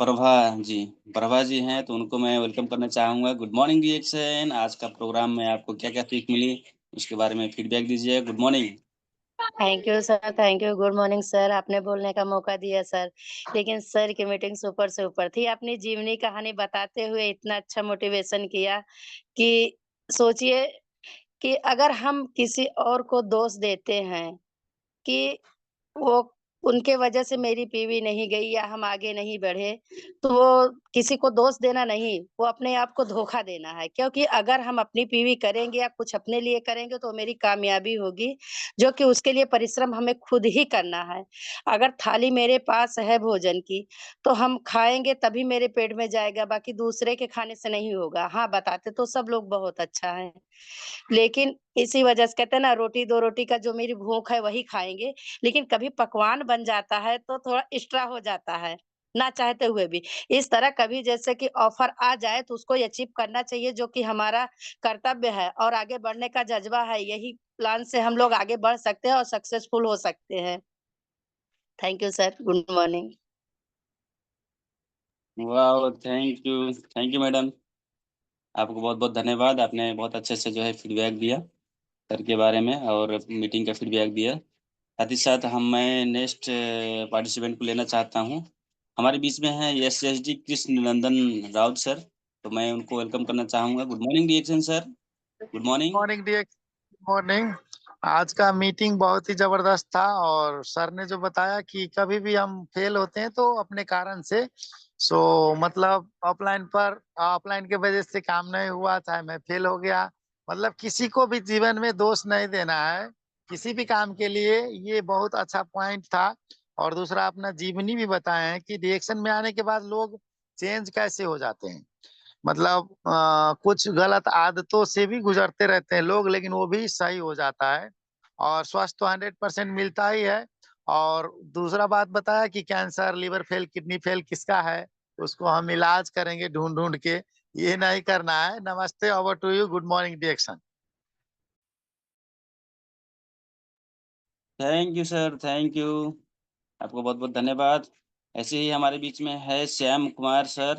प्रभा जी। प्रभा जी हैं तो उनको मैं वेलकम करना चाहूँगा। गुड मॉर्निंग रिएक्शन, आज का प्रोग्राम में आपको क्या-क्या सीख मिली उसके बारे में फीडबैक दीजिए। Good morning. Thank you sir, thank you. Good morning sir, आपने बोलने का मौका दिया सर। लेकिन सर की मीटिंग सुपर से ऊपर थी। अपनी जीवनी कहानी बताते हुए इतना अच्छा मोटिवेशन किया कि सोचिए कि अगर हम किसी और को दोष देते हैं कि वो उनके वजह से मेरी पीवी नहीं गई या हम आगे नहीं बढ़े, तो वो किसी को दोष देना नहीं, वो अपने आप को धोखा देना है। क्योंकि अगर हम अपनी पीवी करेंगे या कुछ अपने लिए करेंगे तो मेरी कामयाबी होगी, जो कि उसके लिए परिश्रम हमें खुद ही करना है। अगर थाली मेरे पास है भोजन की, तो हम खाएँगे तभी मेरे पेट में जाएगा, बाकी दूसरे के खाने से नहीं होगा। हाँ, बताते तो सब लोग बहुत अच्छा हैं। लेकिन इसी वजह से कहते हैं ना, रोटी 2 रोटी का जो मेरी भूख है वही खाएँगे, लेकिन कभी पकवान बन जाता है तो थोड़ा एक्स्ट्रा हो जाता है, ना चाहते हुए भी। इस तरह कभी जैसे कि ऑफ़र आ जाए तो उसको अचीव करना चाहिए, जो कि हमारा कर्तव्य है और आगे बढ़ने का जज़्बा है। यही प्लान से हम लोग आगे बढ़ सकते हैं और सक्सेसफुल हो सकते हैं। Thank you sir, good morning. Wow! Thank you madam. आपको बहुत-बहुत धन्यवाद। आपने बहुत अच्छे से जो है फीडबैक दिया सर के बारे में और मीटिंग का फीडबैक दिया। साथ ही साथ मैं नेक्स्ट पार्टिसिपेंट को लेना चाहता हूँ। हमारे बीच में हैं एसएसडी कृष्ण नंदन राउत सर, तो मैं उनको वेलकम करना चाहूँगा। Good morning reaction sir, good morning. Morning dear, morning. आज का मीटिंग बहुत ही ज़बरदस्त था और सर ने जो बताया कि कभी भी हम फेल होते हैं तो अपने कारण से। मतलब ऑफलाइन के वजह से काम नहीं हुआ, चाहे मैं फेल हो गया। मतलब किसी को भी जीवन में दोष नहीं देना है, किसी भी काम के लिए। ये बहुत अच्छा पॉइंट था। और दूसरा अपना जीवनी भी बताए हैं कि रिएक्शन में आने के बाद लोग चेंज कैसे हो जाते हैं। मतलब कुछ गलत आदतों से भी गुजरते रहते हैं लोग, लेकिन वो भी सही हो जाता है और स्वस्थ तो 100% मिलता ही है। और दूसरा बात बताया कि cancer, liver fail, kidney fail किसका है, उसको हम इलाज करेंगे ढूंढ-ढूंढ के। ये नहीं करना है। नमस्ते, over to you. Good morning डिएक्शन। Thank you sir, thank you. आपको बहुत-बहुत धन्यवाद। ऐसे ही हमारे बीच में है श्याम कुमार सर,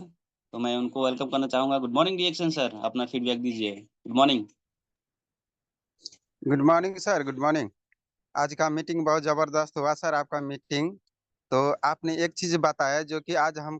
तो मैं उनको वेलकम करना चाहूँगा। गुड मॉर्निंग रिएक्शन सर, अपना फीडबैक दीजिए। Good morning. Good morning sir, good morning. आज का मीटिंग बहुत ज़बरदस्त हुआ सर, आपका मीटिंग। तो आपने एक चीज़ बताया जो कि आज हम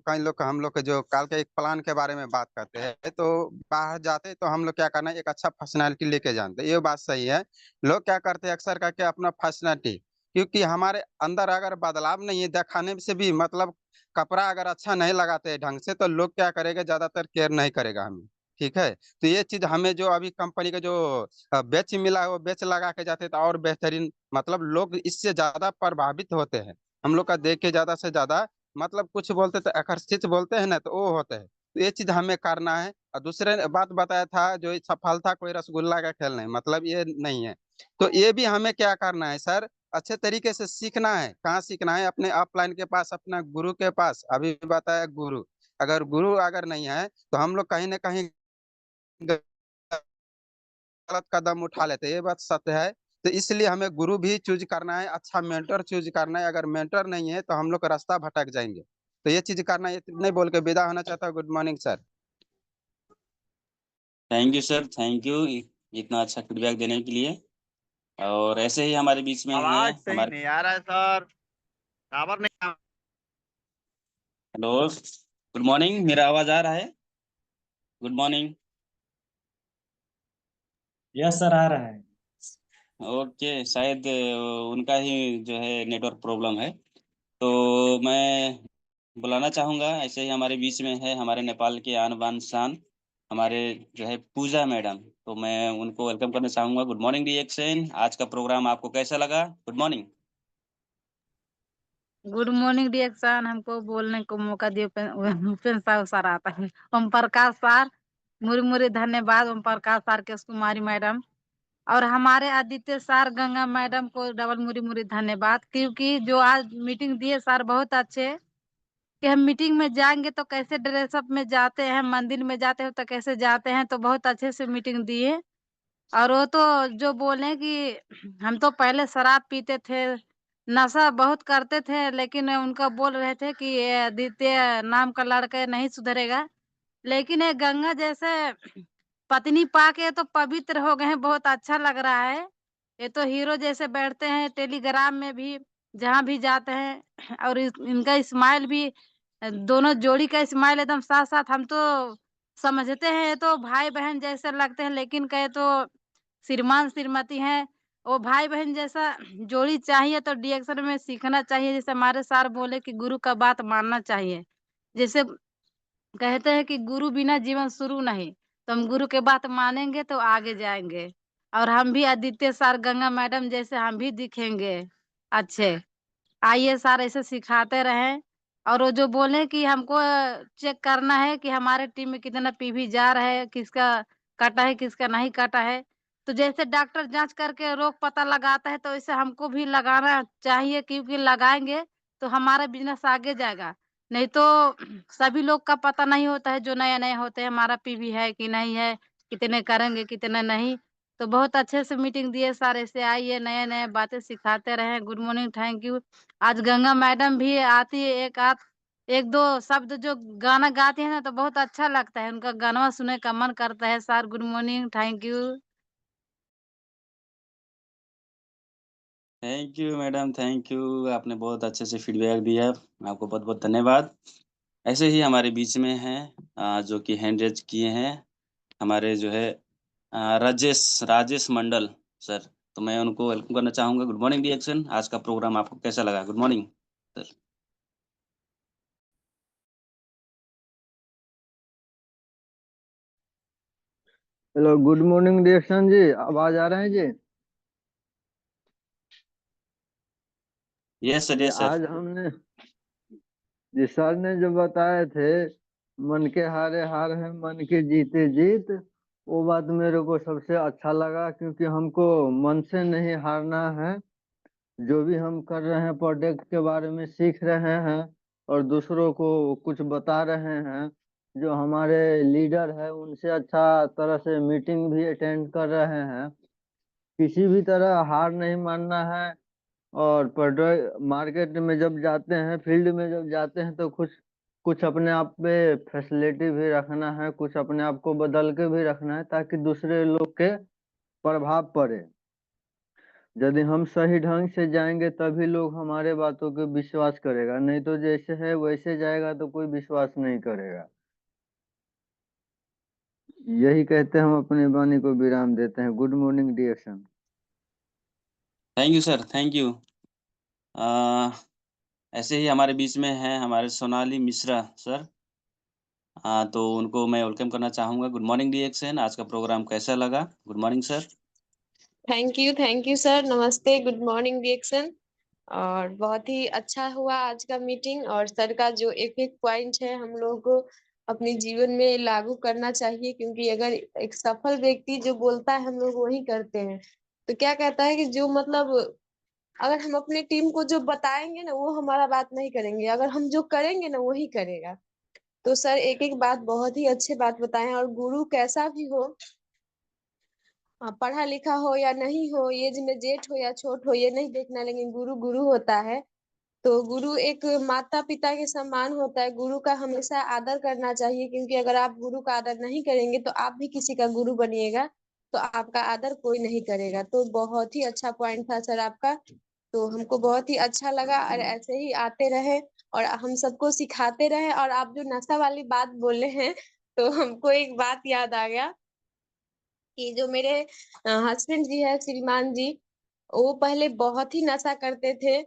लोग के जो कल के एक प्लान के बारे में बात करते हैं, तो बाहर जाते हैं तो हम लोग क्या करना है, एक अच्छा पर्सनैलिटी लेके जानते हैं। ये बात सही है। लोग क्या करते हैं अक्सर करके अपना पर्सनैलिटी, क्योंकि हमारे अंदर अगर बदलाव नहीं है, दिखाने से भी मतलब कपड़ा अगर अच्छा नहीं लगाते हैं ढंग से, तो लोग क्या करेंगे, ज़्यादातर केयर नहीं करेगा हमें। ठीक है? तो ये चीज़ हमें जो अभी कंपनी का जो बैच मिला है, वो बैच लगा के जाते हैं तो और बेहतरीन, मतलब लोग इससे ज़्यादा प्रभावित होते हैं। हम लोग का देख के ज़्यादा से ज़्यादा, मतलब कुछ बोलते तो आकर्षित बोलते हैं ना, तो वो होते हैं। तो ये चीज़ हमें करना है। और दूसरे ने बात बताया था जो सफलता कोई रसगुल्ला का खेल नहीं, मतलब ये नहीं है। तो ये भी हमें क्या करना है सर, अच्छे तरीके से सीखना है। कहाँ सीखना है? अपने अपलाइन के पास, अपना गुरु के पास। अभी बताया गुरु, अगर गुरु अगर नहीं है तो हम लोग कहीं ना कहीं गलत कदम उठा लेते हैं, ये बात सत्य है। तो इसलिए हमें गुरु भी चूज करना है, अच्छा मेंटर चूज करना है। अगर मेंटर नहीं है तो हम लोग का रास्ता भटक जाएंगे। तो ये चीज करना है, ये नहीं बोल के विदा होना चाहता हूँ। Good morning sir. Thank you sir, thank you इतना अच्छा फीडबैक देने के लिए। और ऐसे ही हमारे बीच में हैं आवाज सही हमारे। नहीं आ रहा है सर, टावर नहीं आ। हेलो, गुड मॉर्निंग, मेरा आवाज़ आ रहा है? Good morning. यस सर, आ रहा है। ओके, शायद उनका ही जो है नेटवर्क प्रॉब्लम है। तो मैं बुलाना चाहूँगा, ऐसे ही हमारे बीच में है हमारे नेपाल के आन बान शान, हमारे जो है पूजा मैडम, तो मैं उनको वेलकम करना चाहूँगा। गुड मॉर्निंग रिएक्शन, आज का प्रोग्राम आपको कैसा लगा? Good morning. गुड मॉर्निंग डिएक्शन, हमको बोलने को मौका दिए। उपेंद्र साहु सर आता है, ओम प्रकाश सर, मुरी मुरी धन्यवाद ओम प्रकाश सर, केश कुमारी मैडम और हमारे आदित्य सर, गंगा मैडम को डबल मुरी मुरी धन्यवाद, क्योंकि जो आज मीटिंग दिए सर बहुत अच्छे। कि हम मीटिंग में जाएंगे तो कैसे ड्रेसअप में जाते हैं, मंदिर में जाते हैं तो कैसे जाते हैं, तो बहुत अच्छे से मीटिंग दिए। और वो तो जो बोले कि हम तो पहले शराब पीते थे, नशा बहुत करते थे, लेकिन उनका बोल रहे थे कि ये आदित्य नाम का लड़का नहीं सुधरेगा। लेकिन ये गंगा जैसे पत्नी पाके तो पवित्र हो गए हैं, बहुत अच्छा लग रहा है। ये तो हीरो जैसे बैठते हैं टेलीग्राम में भी, जहाँ भी जाते हैं। और इनका स्माइल भी, दोनों जोड़ी का स्माइल एकदम साथ साथ। हम तो समझते हैं ये तो भाई बहन जैसे लगते हैं, लेकिन कहे तो श्रीमान श्रीमती हैं। वो भाई बहन जैसा जोड़ी चाहिए तो डिएक्शन में सीखना चाहिए। जैसे हमारे सर बोले कि गुरु का बात मानना चाहिए। जैसे कहते हैं कि गुरु बिना जीवन शुरू नहीं, तो हम गुरु के बात मानेंगे तो आगे जाएंगे। और हम भी आदित्य सर गंगा मैडम जैसे हम भी दिखेंगे अच्छे। आइए सर ऐसे सिखाते रहें। और वो जो बोले कि हमको चेक करना है कि हमारे टीम में कितना पीवी जा रहा है, किसका कटा है किसका नहीं कटा है। तो जैसे डॉक्टर जांच करके रोग पता लगाता है, तो वैसे हमको भी लगाना चाहिए, क्योंकि लगाएंगे तो हमारा बिजनेस आगे जाएगा। नहीं तो सभी लोग का पता नहीं होता है, जो नए नए होते हैं, हमारा पीवी है कि नहीं है, कितने करेंगे कितने नहीं। तो बहुत अच्छे से मीटिंग दिए सर। ऐसे आइए नए नए बातें सिखाते रहे। Good morning, thank you. आज गंगा मैडम भी आती है, एक दो शब्द जो गाना गाती है ना, तो बहुत अच्छा लगता है। उनका गाना सुनने का मन करता है। Sir good morning, thank you. Thank you madam, thank you. आपने बहुत अच्छे से फीडबैक दिया, आपको बहुत बहुत धन्यवाद। ऐसे ही हमारे बीच में हैं जो कि हैंड रेज किए हैं, हमारे जो है राजेश मंडल सर। तो मैं उनको वेलकम करना चाहूँगा। गुड मॉर्निंग डिएक्शन, आज का प्रोग्राम आपको कैसा लगा? Good morning sir. Hello, good morning डिएक्शन जी, आवाज आ रहे हैं जी? यस सर, जी यस सर। आज हमने, जी सर ने जो बताए थे, मन के हारे हार है मन के जीते जीत, वो बात मेरे को सबसे अच्छा लगा। क्योंकि हमको मन से नहीं हारना है। जो भी हम कर रहे हैं प्रोडक्ट के बारे में सीख रहे हैं और दूसरों को कुछ बता रहे हैं। जो हमारे लीडर है उनसे अच्छा तरह से मीटिंग भी अटेंड कर रहे हैं। किसी भी तरह हार नहीं मानना है। और प्रोडक्ट मार्केट में जब जाते हैं, फील्ड में जब जाते हैं, तो कुछ कुछ अपने आप पे फैसिलिटी भी रखना है, कुछ अपने आप को बदल के भी रखना है, ताकि दूसरे लोग के प्रभाव पड़े। यदि हम सही ढंग से जाएंगे तभी लोग हमारे बातों पे विश्वास करेगा, नहीं तो जैसे है वैसे जाएगा तो कोई विश्वास नहीं करेगा। यही कहते हम अपनी वाणी को विराम देते हैं। गुड मॉर्निंग डिएक्शन। Thank you sir, thank you. ऐसे ही हमारे बीच में हैं हमारे सोनाली मिश्रा सर। तो उनको मैं वेलकम करना चाहूँगा। गुड मॉर्निंग डिएक्शन, आज का प्रोग्राम कैसा लगा? Good morning sir. Thank you sir. नमस्ते, गुड मॉर्निंग रिएक्शन। और बहुत ही अच्छा हुआ आज का मीटिंग। और सर का जो एक एक पॉइंट है हम लोगों को अपने जीवन में लागू करना चाहिए, क्योंकि अगर एक सफल व्यक्ति जो बोलता है हम लोग वही करते हैं। तो क्या कहता है कि जो मतलब अगर हम अपने टीम को जो बताएंगे ना वो हमारा बात नहीं करेंगे, अगर हम जो करेंगे ना वही करेगा। तो सर एक एक बात बहुत ही अच्छे बात बताए। और गुरु कैसा भी हो, पढ़ा लिखा हो या नहीं हो, एज में जेठ हो या छोट हो, ये नहीं देखना, लेकिन गुरु गुरु होता है। तो गुरु एक माता पिता के समान होता है। गुरु का हमेशा आदर करना चाहिए, क्योंकि अगर आप गुरु का आदर नहीं करेंगे तो आप भी किसी का गुरु बनिएगा, तो आपका आदर कोई नहीं करेगा। तो बहुत ही अच्छा पॉइंट था सर आपका। तो हमको बहुत ही अच्छा लगा, और ऐसे ही आते रहे और हम सबको सिखाते रहे। और आप जो नशा वाली बात बोले हैं, तो हमको एक बात याद आ गया कि जो मेरे हस्बैंड जी है, श्रीमान जी, वो पहले बहुत ही नशा करते थे।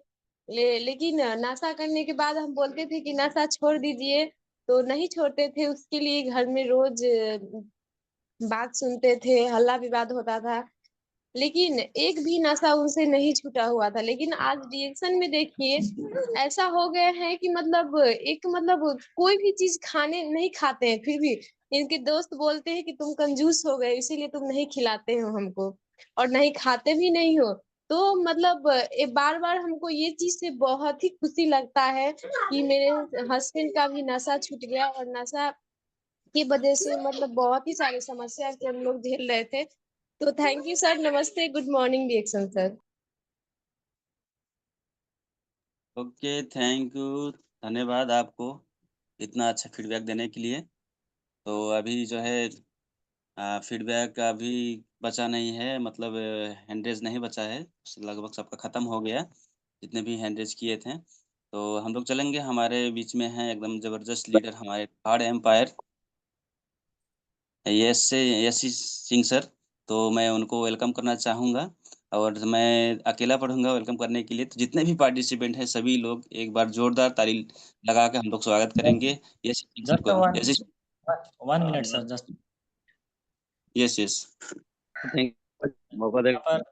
लेकिन नशा करने के बाद हम बोलते थे कि नशा छोड़ दीजिए, तो नहीं छोड़ते थे। उसके लिए घर में रोज बात सुनते थे, हल्ला विवाद होता था, लेकिन एक भी नशा उनसे नहीं छूटा हुआ था। लेकिन आज रिएक्शन में देखिए, ऐसा हो गया है कि मतलब एक मतलब कोई भी चीज खाने नहीं खाते हैं, फिर भी इनके दोस्त बोलते हैं कि तुम कंजूस हो गए, इसीलिए तुम नहीं खिलाते हो हमको, और नहीं खाते भी नहीं हो। तो मतलब बार बार हमको ये चीज से बहुत ही खुशी लगता है कि मेरे हस्बैंड का भी नशा छूट गया। और नशा की वजह से मतलब बहुत ही सारी समस्या के हम लोग झेल रहे थे। तो थैंक यू सर, नमस्ते, good morning reaction sir. Okay, thank you, धन्यवाद आपको इतना अच्छा फीडबैक देने के लिए। तो अभी जो है फीडबैक अभी बचा नहीं है, मतलब हैंड रेज़ नहीं बचा है, लगभग सबका ख़त्म हो गया, जितने भी हैंड रेज़ किए थे। तो हम लोग चलेंगे, हमारे बीच में हैं एकदम ज़बरदस्त लीडर हमारे थर्ड एम्पायर यसी सिंह सर, तो मैं उनको वेलकम करना चाहूँगा और मैं अकेला पढ़ूँगा वेलकम करने के लिए। तो जितने भी पार्टिसिपेंट हैं सभी लोग एक बार ज़ोरदार ताली लगा के हम लोग स्वागत करेंगे यसी सिंह सर जस्ट को। वन यसी 1 minute sir, just yes, yes. Thank मौका देने यहाँ पर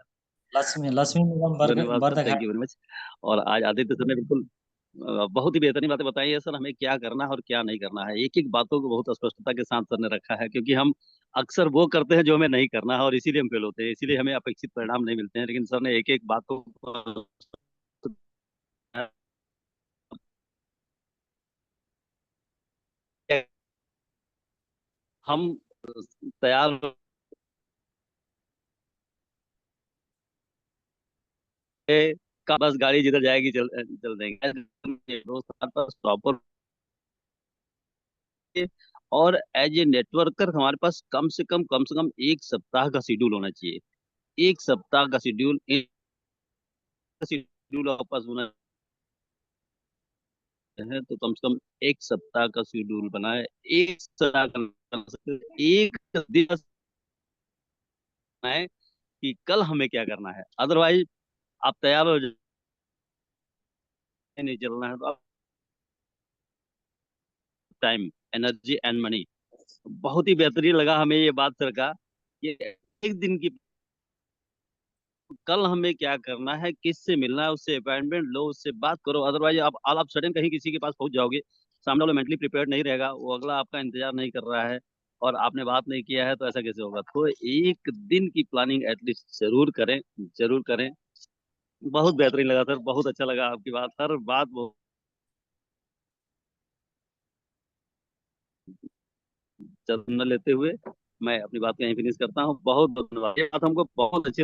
लक्ष्मी निगम धन्यवाद sir, thank Bardghat. You very much. और आज आदित्य सर ने बिल्कुल बहुत ही बेहतरीन बातें बताई है सर, हमें क्या करना है और क्या नहीं करना है। एक-एक बातों को बहुत स्पष्टता के साथ सर ने रखा है, क्योंकि हम अक्सर वो करते हैं जो हमें नहीं करना है और इसीलिए हम फेल होते हैं, इसीलिए हमें अपेक्षित परिणाम नहीं मिलते हैं। लेकिन सर ने एक-एक बातों को हम तैयार का बस गाड़ी जिधर जाएगी चल चल देंगे। दोस्त प्रॉपर और एज ए नेटवर्कर हमारे पास कम से कम 1 सप्ताह का शेड्यूल होना चाहिए। 1 सप्ताह का शेड्यूल आपके पास होना है, तो कम से कम 1 सप्ताह का शेड्यूल बनाए। 1 सप्ताह का 1 दिवस बनाए कि कल हमें क्या करना है। अदरवाइज आप तैयार हो जाए, नहीं चलना है तो आप टाइम, एनर्जी एंड मनी। बहुत ही बेहतरीन लगा हमें ये बात सर का, कि एक दिन की कल हमें क्या करना है, किससे मिलना है, उससे अपॉइंटमेंट लो, उससे बात करो। अदरवाइज आप ऑल ऑफ सडन कहीं किसी के पास पहुंच जाओगे, सामने वाला मेंटली प्रिपेयर्ड नहीं रहेगा, वो अगला आपका इंतजार नहीं कर रहा है और आपने बात नहीं किया है, तो ऐसा कैसे होगा। तो एक दिन की प्लानिंग एटलीस्ट जरूर करें, जरूर करें। बहुत बेहतरीन लगा सर, बहुत अच्छा लगा आपकी बात, हर बात बहुत न लेते हुए मैं अपनी बात यहीं फिनिश करता हूँ। बहुत धन्यवाद, ये बात हमको बहुत अच्छी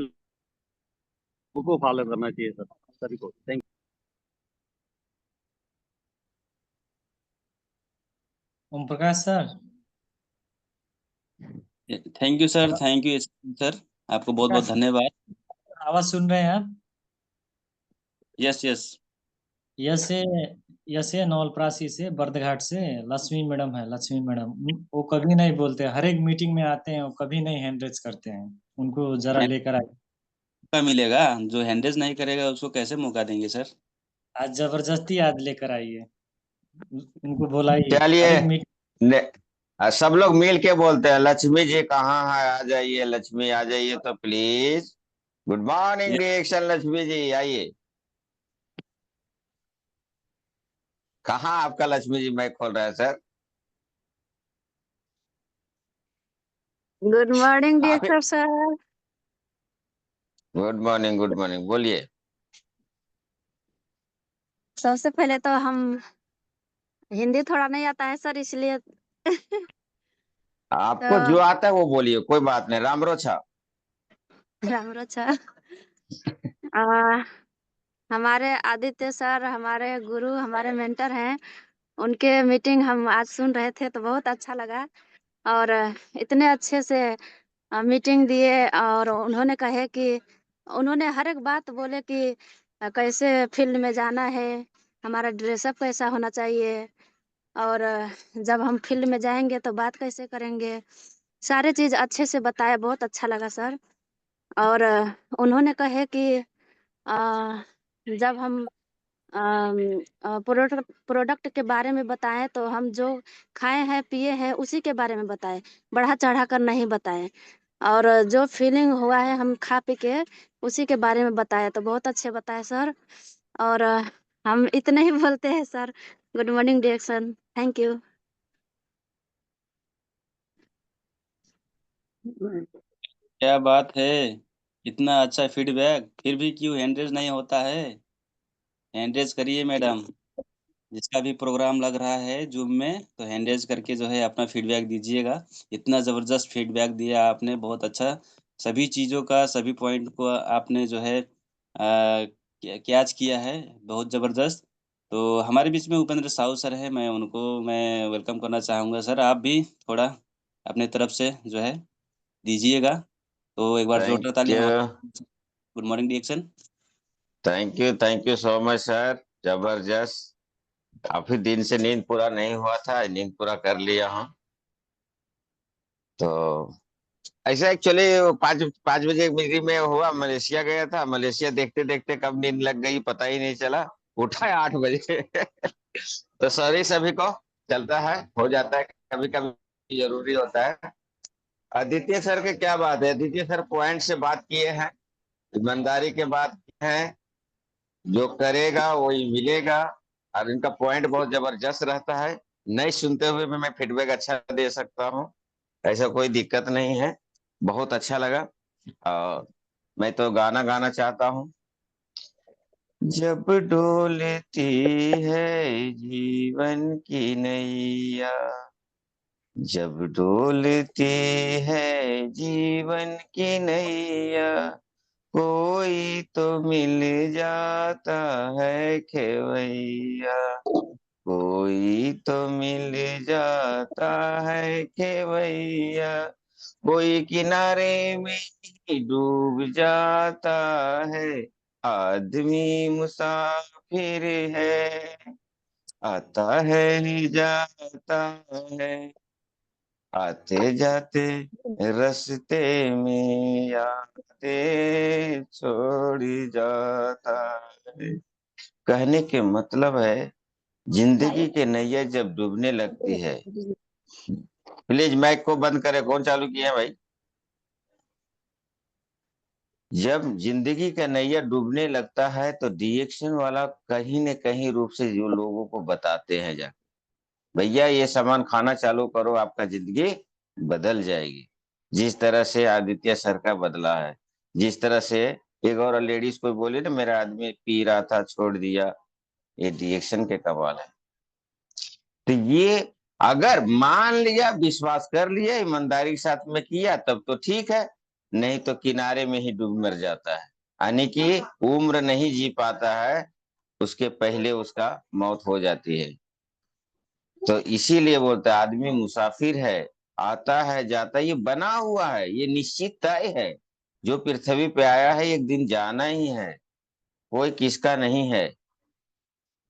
को फॉलो करना चाहिए सर, सभी को। Thank Om Prakash sir. Thank you sir, thank you sir, आपको बहुत-बहुत प्रकाश धन्यवाद। आवाज सुन रहे हैं आप? Yes, yes. यसे यसे नवलपरासी से बर्दघाट से लक्ष्मी मैडम है, लक्ष्मी मैडम। वो कभी नहीं बोलते, हर एक मीटिंग में आते हैं, वो कभी नहीं हैंड रेज करते हैं। उनको जरा लेकर आइए। मौका मिलेगा, जो हैंड रेज़ नहीं करेगा उसको कैसे मौका देंगे सर? आज जबरदस्ती आज लेकर आइए, उनको बुलाइए हर चलिए एक मीटिंग। सब लोग मिल के बोलते हैं, लक्ष्मी जी कहाँ है, आ जाइए, लक्ष्मी आ जाइए तो please. Good morning reaction, Lakshmi ji आइए। कहाँ आपका लक्ष्मी जी माइक खोल रहा है सर? गुड मॉर्निंग आप dear sir. Good morning, good morning, बोलिए। सबसे पहले तो हम हिंदी थोड़ा नहीं आता है सर, इसलिए आपको जो तो आता है वो बोलिए, कोई बात नहीं। राम रोछा। राम रक्षा। आ, हमारे आदित्य सर हमारे गुरु हमारे मेंटर हैं, उनके मीटिंग हम आज सुन रहे थे तो बहुत अच्छा लगा। और इतने अच्छे से मीटिंग दिए और उन्होंने कहे कि उन्होंने हर एक बात बोले कि कैसे फील्ड में जाना है, हमारा ड्रेसअप कैसा होना चाहिए और जब हम फील्ड में जाएंगे तो बात कैसे करेंगे, सारे चीज़ अच्छे से बताया, बहुत अच्छा लगा सर। और उन्होंने कहे कि जब हम प्रोडक्ट के बारे में बताएं तो हम जो खाए हैं पिए हैं उसी के बारे में बताएं, बढ़ा चढ़ा कर नहीं बताएं। और जो फीलिंग हुआ है हम खा पी के उसी के बारे में बताया, तो बहुत अच्छे बताए सर। और हम इतने ही बोलते हैं sir. Good morning direction, thank you. क्या बात है! इतना अच्छा फीडबैक, फिर भी क्यों हैंड रेज़ नहीं होता है? हैंड रेज़ करिए मैडम। जिसका भी प्रोग्राम लग रहा है ज़ूम में, तो हैंड रेज़ करके जो है अपना फीडबैक दीजिएगा। इतना ज़बरदस्त फीडबैक दिया आपने, बहुत अच्छा। सभी चीज़ों का, सभी पॉइंट को आपने जो है कैच किया है, बहुत ज़बरदस्त। तो हमारे बीच में उपेंद्र साहू सर हैं, मैं वेलकम करना चाहूँगा। सर, आप भी थोड़ा अपने तरफ से जो है दीजिएगा। तो एक बार थैंक जोरदार ताली यू, हमारे good morning reaction. Thank you so much sir, जबरदस्त। काफी दिन से नींद पूरा नहीं हुआ था, नींद पूरा कर लिया हूँ। तो ऐसा एक्चुअली 5 बजे मेरी में हुआ, मलेशिया गया था, मलेशिया देखते देखते कब नींद लग गई पता ही नहीं चला। उठा है 8 बजे। तो सॉरी सभी को, चलता है, हो जाता है, कभी कभी जरूरी होता है। आदित्य सर के क्या बात है, आदित्य सर पॉइंट से बात किए हैं, ईमानदारी के बात किए हैं, जो करेगा वही मिलेगा। और इनका पॉइंट बहुत जबरदस्त रहता है, नहीं सुनते हुए भी मैं फीडबैक अच्छा दे सकता हूँ, ऐसा कोई दिक्कत नहीं है। बहुत अच्छा लगा। और मैं तो गाना गाना चाहता हूँ। जब डोलती है जीवन की नैया, जब डोलती है जीवन की नैया, कोई तो मिल जाता है खेवैया, कोई तो मिल जाता है खेवैया, कोई किनारे में ही डूब जाता है, आदमी मुसाफिर है, आता है जाता है, आते जाते रास्ते में यादें छोड़ जाता है। कहने के मतलब है, जिंदगी के नैया जब डूबने लगती है, प्लीज माइक को बंद करे, कौन चालू किया है भाई? जब जिंदगी का नैया डूबने लगता है तो डिएक्शन वाला कहीं न कहीं रूप से जो लोगों को बताते हैं, जा भैया ये सामान खाना चालू करो, आपका जिंदगी बदल जाएगी। जिस तरह से आदित्य सर का बदला है, जिस तरह से एक और लेडीज को बोली ना, मेरा आदमी पी रहा था छोड़ दिया, ये डिएक्शन के कमाल है। तो ये अगर मान लिया, विश्वास कर लिया, ईमानदारी के साथ में किया, तब तो ठीक है, नहीं तो किनारे में ही डूब मर जाता है, यानी कि उम्र नहीं जी पाता है, उसके पहले उसका मौत हो जाती है। तो इसीलिए बोलता है आदमी मुसाफिर है, आता है जाता है, ये बना हुआ है, ये निश्चित तय है, जो पृथ्वी पे आया है एक दिन जाना ही है, कोई किसका नहीं है।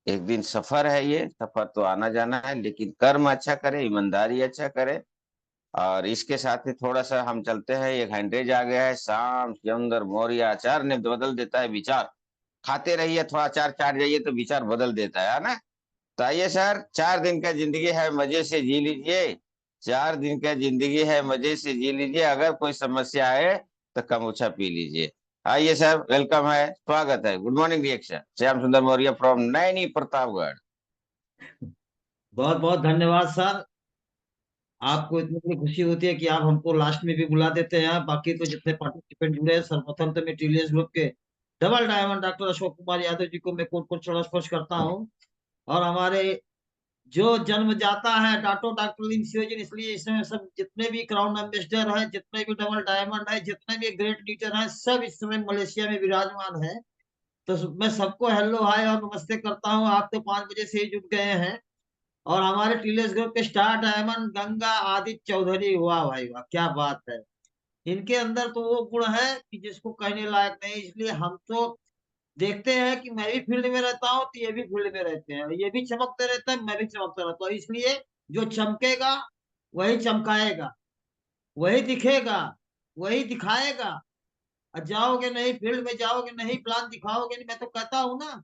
एक दिन सफर है, ये सफर तो आना जाना है, लेकिन कर्म अच्छा करे, ईमानदारी अच्छा करे। और इसके साथ ही थोड़ा सा हम चलते हैं, एक हैंड्रेज आ गया है, शाम सुंदर मौर्य, अचार ने बदल देता है विचार। खाते रहिए, थोड़ा अचार चाट जाइए तो विचार बदल देता है ना। तो आइए सर, 4 दिन का जिंदगी है, मजे से जी लीजिए, 4 दिन का जिंदगी है, मजे से जी लीजिए, अगर कोई समस्या आए तो कमोछा पी लीजिए। आइए सर, वेलकम है, स्वागत है, गुड मॉर्निंग रिएक्शन, श्याम सुंदर मौर्य फ्रॉम नैनी प्रतापगढ़। बहुत बहुत धन्यवाद सर। आपको इतनी बड़ी खुशी होती है कि आप हमको लास्ट में भी बुला देते हैं। बाकी तो जितने पार्टिसिपेंट जुड़े हैं, सर्वप्रथम तो मैं टीलीएस ग्रुप के double diamond doctor Ashok Kumar Yadav ji को मैं कोट कोट चढ़ा स्पर्श करता हूँ। और हमारे जो जन्म जाता है डाटो डॉक्टर लिंसियोजन, इसलिए इसमें सब जितने भी क्राउन एम्बेसडर है, जितने भी डबल डायमंड है, जितने भी ग्रेट लीडर हैं, सब इस समय मलेशिया में विराजमान है। तो मैं सबको हेलो हाय और नमस्ते करता हूँ। आप तो 5 बजे से ही जुट गए हैं। और हमारे टीलेस ग्रुप के स्टार डायमंड गंगा आदित्य चौधरी, वाह भाई वाह, क्या बात है। इनके अंदर तो वो गुण है कि जिसको कहने लायक नहीं। इसलिए हम तो देखते हैं कि मैं भी फील्ड में रहता हूँ तो ये भी फील्ड में रहते हैं, ये भी चमकते रहते हैं, मैं भी चमकता रहता हूँ। इसलिए जो चमकेगा वही चमकाएगा, वही दिखेगा, वही दिखाएगा। और जाओगे नहीं फील्ड में, जाओगे नहीं प्लान दिखाओगे नहीं, मैं तो कहता हूँ ना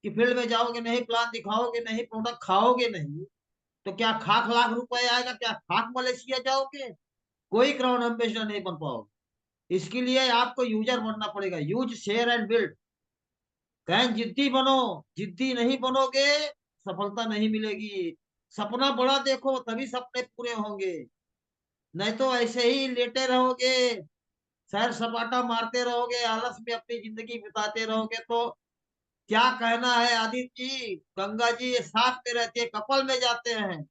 कि फील्ड में जाओगे नहीं, प्लान दिखाओगे नहीं, प्रोडक्ट खाओगे नहीं, तो क्या खाक लाख रुपए आएगा? क्या खाक मलेशिया जाओगे? कोई क्राउन एम्बेसडर नहीं बन पाओगे। इसके लिए आपको यूजर बनना पड़ेगा। Use share and build. कहें जिद्दी बनो, जिद्दी नहीं बनोगे सफलता नहीं मिलेगी। सपना बड़ा देखो तभी सपने पूरे होंगे, नहीं तो ऐसे ही लेटे रहोगे, सैर सपाटा मारते रहोगे, आलस में अपनी जिंदगी बिताते रहोगे तो क्या कहना है। आदित्य जी, गंगा जी ये साथ में रहते हैं, कपल में जाते हैं।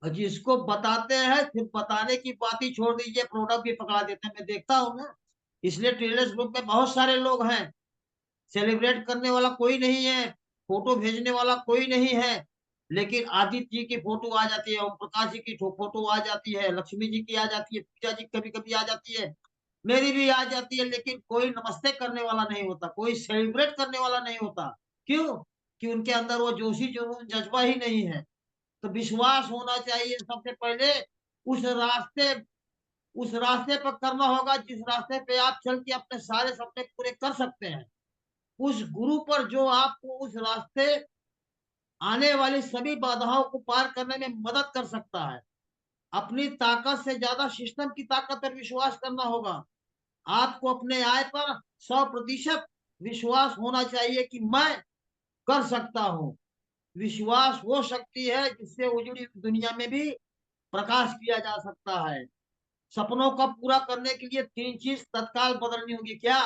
और जिसको बताते हैं फिर बताने की बात ही छोड़ दीजिए, प्रोडक्ट भी पकड़ा देते हैं। मैं देखता हूँ ना, इसलिए ट्रेलर्स ग्रुप में बहुत सारे लोग हैं। सेलिब्रेट करने वाला कोई नहीं है, फोटो भेजने वाला कोई नहीं है, लेकिन आदित्य जी की फोटो आ जाती है, ओम प्रकाश जी की फोटो आ जाती है, लक्ष्मी जी की आ जाती है, पूजा जी कभी कभी आ जाती है, मेरी भी आ जाती है, लेकिन कोई नमस्ते करने वाला नहीं होता, कोई सेलिब्रेट करने वाला नहीं होता। क्यों? कि उनके अंदर वो जोशी जुनून जज्बा ही नहीं है। तो विश्वास होना चाहिए सबसे पहले। उस रास्ते उस रास्ते पर करना होगा जिस रास्ते पे आप चल के अपने सारे सपने पूरे कर सकते हैं। उस गुरु पर जो आपको उस रास्ते आने वाली सभी बाधाओं को पार करने में मदद कर सकता है। अपनी ताकत से ज्यादा सिस्टम की ताकत पर विश्वास करना होगा। आपको अपने आय पर 100% विश्वास होना चाहिए कि मैं कर सकता हूँ। विश्वास वो शक्ति है जिससे उजड़ी दुनिया में भी प्रकाश किया जा सकता है। सपनों को पूरा करने के लिए 3 चीज तत्काल बदलनी होगी। क्या?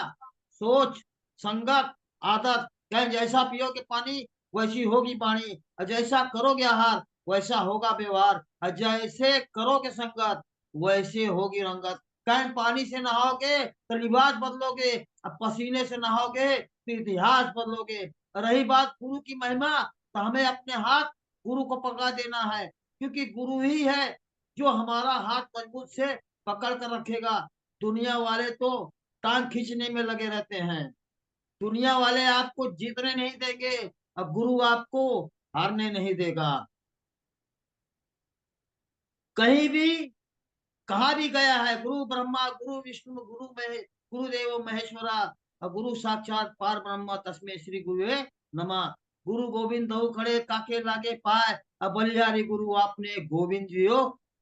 सोच, संगत, आदत। कहीं जैसा पियोगे पानी वैसी होगी वाणी, और जैसा करोगे आहार वैसा होगा व्यवहार, और जैसे करोगे संगत वैसे होगी रंगत। कहीं पानी से नहाओगे तो लिबास बदलोगे, अब पसीने से नहाओगे तो इतिहास बदलोगे। रही बात गुरु की महिमा, तो हमें अपने हाथ गुरु को पकड़ा देना है, क्योंकि गुरु ही है जो हमारा हाथ मजबूत से पकड़ कर रखेगा। दुनिया वाले तो टांग खींचने में लगे रहते हैं। दुनिया वाले आपको जीतने नहीं देंगे, अब गुरु आपको हारने नहीं देगा। कहीं भी कहा भी गया है, गुरु ब्रह्मा गुरु विष्णु गुरुदेव महेश्वरा, और गुरु साक्षात पार ब्रह्म तस्मै श्री गुरुवे नमः। गुरु गोविंद दो खड़े काके लागे पाए, अब बलिहारी गुरु आपने गोविंद जियो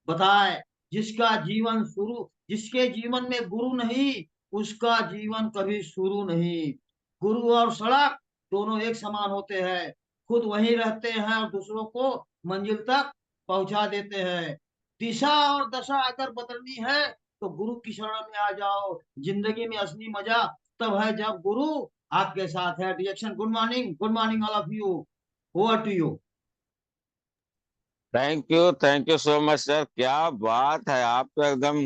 बताए। जिसका जीवन शुरू जिसके जीवन में गुरु नहीं, उसका जीवन कभी शुरू नहीं। गुरु और सड़क दोनों एक समान होते हैं, खुद वहीं रहते हैं और दूसरों को मंजिल तक पहुंचा देते हैं। दिशा और दशा अगर बदलनी है तो गुरु की शरण में आ जाओ। जिंदगी में असली मजा तब है जब गुरु आपके साथ है। Reaction, good morning all of you. Over to you. Thank you so much sir. क्या बात है, आप तो एकदम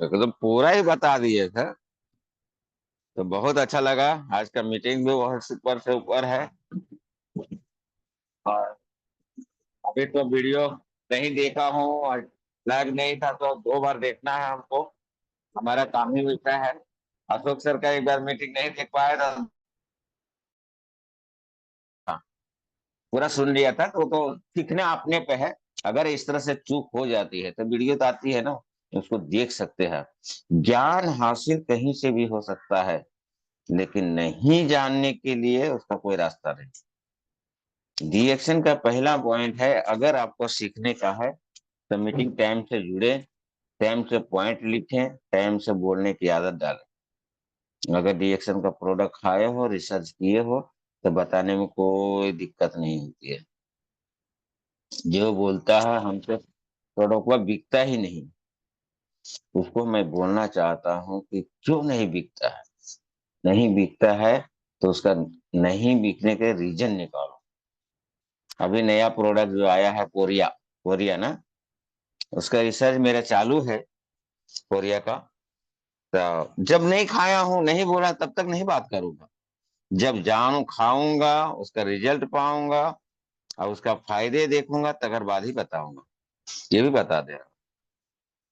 एकदम पूरा ही बता दिए सर। तो बहुत अच्छा लगा, आज का मीटिंग भी बहुत सुपर से ऊपर है। और अभी तो वीडियो नहीं देखा हूँ और लाइव नहीं था, तो 2 बार देखना है हमको, हमारा काम ही वैसा है। अशोक सर का एक बार मीटिंग नहीं देख पाया था, पूरा सुन लिया था। तो सीखना अपने पे है। अगर इस तरह से चूक हो जाती है तो वीडियो तो आती है ना, उसको देख सकते हैं। ज्ञान हासिल कहीं से भी हो सकता है, लेकिन नहीं जानने के लिए उसका कोई रास्ता नहीं। रिएक्शन का पहला पॉइंट है, अगर आपको सीखने का है तो मीटिंग टाइम से जुड़े, टाइम से पॉइंट लिखें, टाइम से बोलने की आदत डालें। अगर रिएक्शन का प्रोडक्ट खाए हो, रिसर्च किए हो, तो बताने में कोई दिक्कत नहीं होती है। जो बोलता है हमसे प्रोडक्ट वह बिकता ही नहीं, उसको मैं बोलना चाहता हूँ कि क्यों नहीं बिकता है। नहीं बिकता है तो उसका नहीं बिकने के रीजन निकालो। अभी नया प्रोडक्ट जो आया है कोरिया, कोरिया ना, उसका रिसर्च मेरा चालू है कोरिया का। तो जब नहीं खाया हूँ, नहीं बोला, तब तक नहीं बात करूंगा। जब जानू खाऊंगा, उसका रिजल्ट पाऊंगा और उसका फायदे देखूंगा, तकर बाद ही बताऊंगा। ये भी बता दे रहा हूं।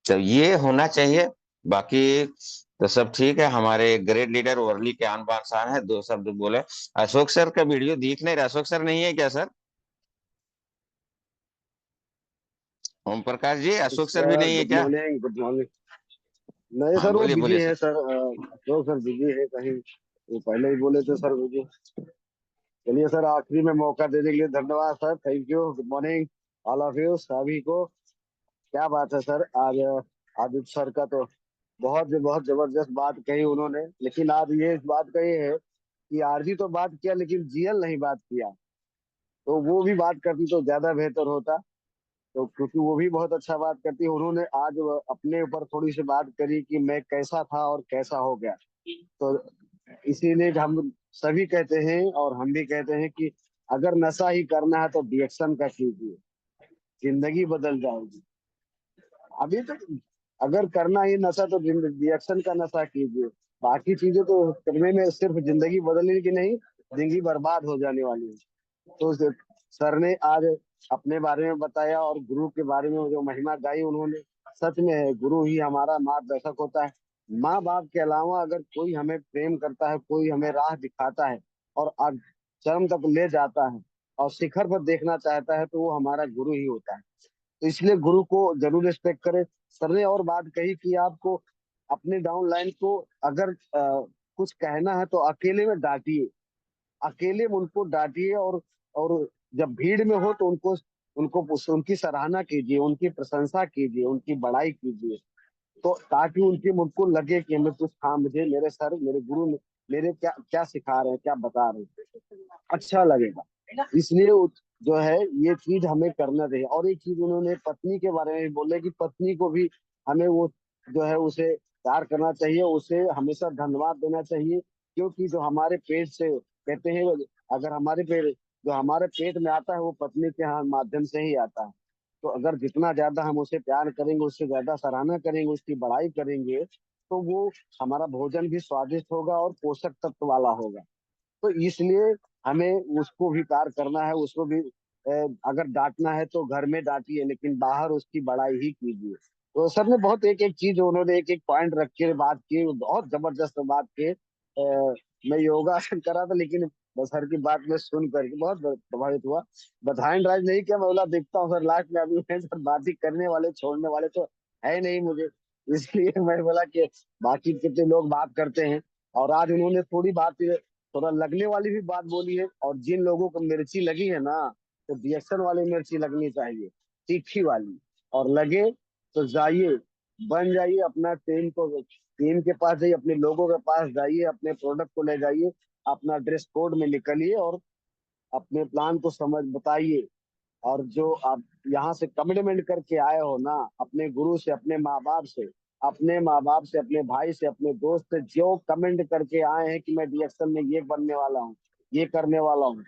तो ये होना चाहिए। बाकी तो सब ठीक है। हमारे ग्रेट लीडर वर्ली के आन बान शान है, 2 शब्द बोले। अशोक सर का वीडियो दिख नहीं रहा, अशोक सर नहीं है क्या सर? ओम प्रकाश जी, अशोक सर भी सर नहीं है गुड क्या? Morning, good morning. नहीं हाँ सर, वो बोलिए बिजी बोलिए है sir. Sir. Ashok sir busy है कहीं, वो पहले ही बोले थे सर बिजी। चलिए सर, आखिरी में मौका देने के लिए धन्यवाद sir. Thank you. Good morning all of you सभी को। क्या बात है सर, आज आदित्य सर का तो बहुत बहुत जबरदस्त बात कही उन्होंने। लेकिन आज ये इस बात कही है कि आरजी तो बात किया लेकिन जीएल नहीं बात किया, तो वो भी बात करती तो ज्यादा बेहतर होता। तो क्योंकि वो भी बहुत अच्छा बात करती है, उन्होंने आज अपने ऊपर थोड़ी सी बात करी कि मैं कैसा था और कैसा हो गया। तो इसीलिए हम सभी कहते हैं और हम भी कहते हैं कि अगर नशा ही करना है तो डिएक्शन का कीजिए। जिंदगी बदल जाएगी। अभी तो अगर करना ही नशा तो रिएक्शन का नशा कीजिए, बाकी चीजें तो करने में सिर्फ जिंदगी बदलने की नहीं, जिंदगी बर्बाद हो जाने वाली है। तो सर ने आज अपने बारे में बताया और गुरु के बारे में जो महिमा गाई उन्होंने, सच में है गुरु ही हमारा मार्गदर्शक होता है। माँ बाप के अलावा अगर कोई हमें प्रेम करता है, कोई हमें राह दिखाता है और आज चरम तक ले जाता है और शिखर पर देखना चाहता है, तो वो हमारा गुरु ही होता है। तो इसलिए गुरु को जरूर रिस्पेक्ट करें। सर ने और बात कही कि आपको अपने डाउन लाइन को अगर कुछ कहना है तो अकेले में डांटिए, अकेले में उनको डांटिए और जब भीड़ में हो तो उनको उनको उनकी सराहना कीजिए, उनकी प्रशंसा कीजिए, उनकी बड़ाई कीजिए, तो ताकि उनके मुझको लगे कि मैं कुछ, हाँ मुझे मेरे सर मेरे गुरु मेरे क्या क्या सिखा रहे हैं, क्या बता रहे हैं, अच्छा लगेगा। इसलिए जो है ये चीज हमें करना चाहिए। और एक चीज उन्होंने पत्नी के बारे में भी बोले कि पत्नी को भी हमें वो जो है उसे प्यार करना चाहिए, उसे हमेशा धन्यवाद देना चाहिए, क्योंकि जो हमारे पेट से कहते हैं, अगर हमारे पेट जो हमारे पेट में आता है वो पत्नी के हाँ माध्यम से ही आता है। तो अगर जितना ज्यादा हम उसे प्यार करेंगे, उससे ज्यादा सराहना करेंगे, उसकी बड़ाई करेंगे, तो वो हमारा भोजन भी स्वादिष्ट होगा और पोषक तत्व वाला होगा। तो इसलिए हमें उसको भी प्यार करना है, उसको भी अगर डांटना है तो घर में डांटिए, लेकिन बाहर उसकी बड़ाई ही कीजिए। तो सर ने बहुत एक एक चीज उन्होंने एक एक पॉइंट रख के बात की, बहुत जबरदस्त बात की। मैं योगासन करा था, लेकिन बस सर की बात में सुन करके बहुत प्रभावित हुआ। बधाई राज नहीं किया, मैं बोला देखता हूँ सर लास्ट में, अभी मैं सर बात ही करने वाले छोड़ने वाले तो है नहीं मुझे, इसलिए मैं बोला कि बाकी कितने लोग बात करते हैं। और आज उन्होंने थोड़ी बात थोड़ा लगने वाली भी बात बोली है, और जिन लोगों को मिर्ची लगी है ना, तो रिएक्शन वाली मिर्ची लगनी चाहिए, तीखी वाली। और लगे तो जाइए, बन जाइए, अपना टीम के पास जाइए, अपने लोगों के पास जाइए, अपने प्रोडक्ट को ले जाइए, अपना ड्रेस कोड में निकलिए और अपने प्लान को समझ बताइए। और जो आप यहाँ से कमिटमेंट करके आए हो ना, अपने गुरु से, अपने माँ बाप से, अपने माँ बाप से, अपने भाई से, अपने दोस्त से जो कमेंट करके आए हैं कि मैं डीएक्शन में ये बनने वाला हूँ, ये करने वाला हूँ,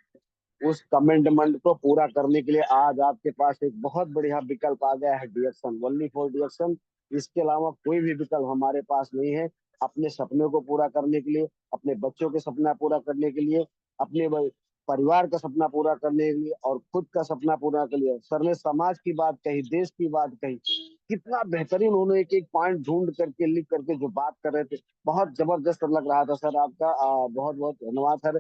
उस कमिटमेंट को पूरा करने के लिए आज आपके पास एक बहुत बढ़िया विकल्प आ गया है, डीएक्शन, ओनली फॉर डीएक्शन। इसके अलावा कोई भी विकल्प हमारे पास नहीं है अपने सपनों को पूरा करने के लिए, अपने बच्चों के सपना पूरा करने के लिए, अपने परिवार का सपना पूरा करने के लिए और खुद का सपना पूरा करने के लिए। सर ने समाज की बात कही, देश की बात कही, कितना बेहतरीन उन्होंने एक एक पॉइंट ढूंढ करके लिख करके जो बात कर रहे थे, बहुत जबरदस्त लग रहा था सर आपका। बहुत बहुत धन्यवाद सर।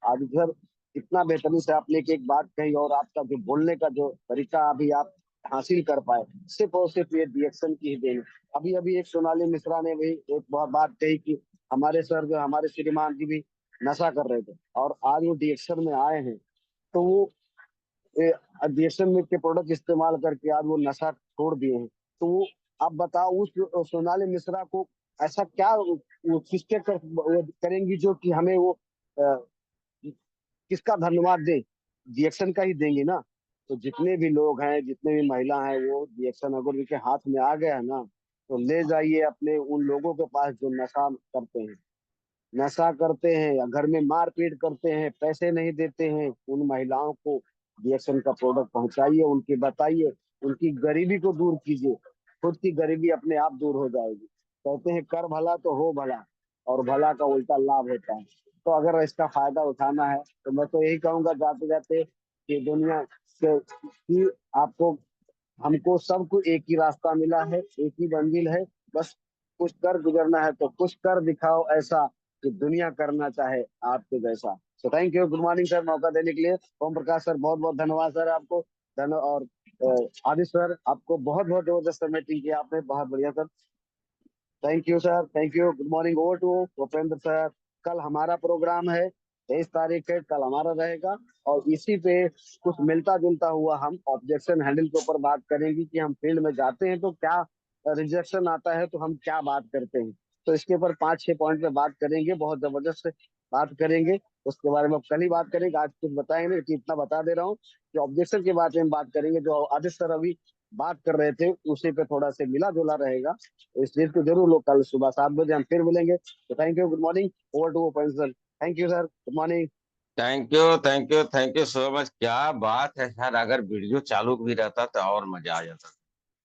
आदित्य सर, इतना बेहतरीन से आपने एक एक बात कही, और आपका जो बोलने का जो तरीका अभी आप हासिल कर पाए, सिर्फ और सिर्फ ये रिएक्शन की ही देन। अभी अभी एक सोनाली मिश्रा ने भी एक बहुत बात कही कि हमारे सर जो हमारे श्रीमान जी भी नशा कर रहे थे और आज वो डीएक्शन में आए हैं, तो वो डीएक्शन में के प्रोडक्ट इस्तेमाल करके आज वो नशा छोड़ दिए हैं। तो वो आप बताओ उस सोनाली मिश्रा को ऐसा क्या वो किसके वो करेंगी जो कि हमें वो किसका धन्यवाद दें, रिएक्शन का ही देंगे ना। तो जितने भी लोग हैं, जितने भी महिला हैं, वो रिएक्शन अगर उनके हाथ में आ गया है ना, तो ले जाइए अपने उन लोगों के पास जो नशा करते हैं, नशा करते हैं या घर में मारपीट करते हैं, पैसे नहीं देते हैं, उन महिलाओं को रिएक्शन का प्रोडक्ट पहुंचाइए, उनकी बताइए, उनकी गरीबी को दूर कीजिए, खुद की गरीबी अपने आप दूर हो जाएगी। कहते हैं कर भला तो हो भला, और भला का उल्टा लाभ होता है। तो अगर इसका फायदा उठाना है तो मैं तो यही कहूंगा जाते जाते कि दुनिया के कि आपको हमको सबको एक ही रास्ता मिला है, एक ही मंजिल है, बस कुछ कर गुजरना है, तो कुछ कर दिखाओ ऐसा कि दुनिया करना चाहे आपके जैसा। तो thank you, good morning sir, मौका देने के लिए। ओम प्रकाश सर, बहुत बहुत धन्यवाद सर आपको। और आदित्य सर, आपको बहुत बहुत जबरदस्त मीटिंग किया आपने, बहुत बढ़िया sir. Thank you sir, thank you. Good morning, over to Bhupendra sir. कल हमारा प्रोग्राम है, 23 तारीख है, कल हमारा रहेगा, और इसी पे कुछ मिलता जुलता हुआ हम ऑब्जेक्शन हैंडल के ऊपर बात करेंगे कि हम फील्ड में जाते हैं तो क्या रिजेक्शन आता है, तो हम क्या बात करते हैं। तो इसके ऊपर 5-6 पॉइंट पे बात करेंगे, बहुत जबरदस्त बात करेंगे। उसके बारे में कल ही बात करेंगे, आज कुछ बताएंगे कि इतना बता दे रहा हूँ कि ऑब्जेक्शन के बारे में बात करेंगे। जो आदित्य सर अभी बात कर रहे थे उसी पे थोड़ा से मिला जुला रहेगा, तो इस चीज को जरूर लोग कल सुबह 7 बजे हम फिर मिलेंगे। तो thank you, good morning, over to open sir. Thank you sir, good morning. Thank you so much. क्या बात है सर, अगर वीडियो चालू भी रहता तो और मजा आ जाता।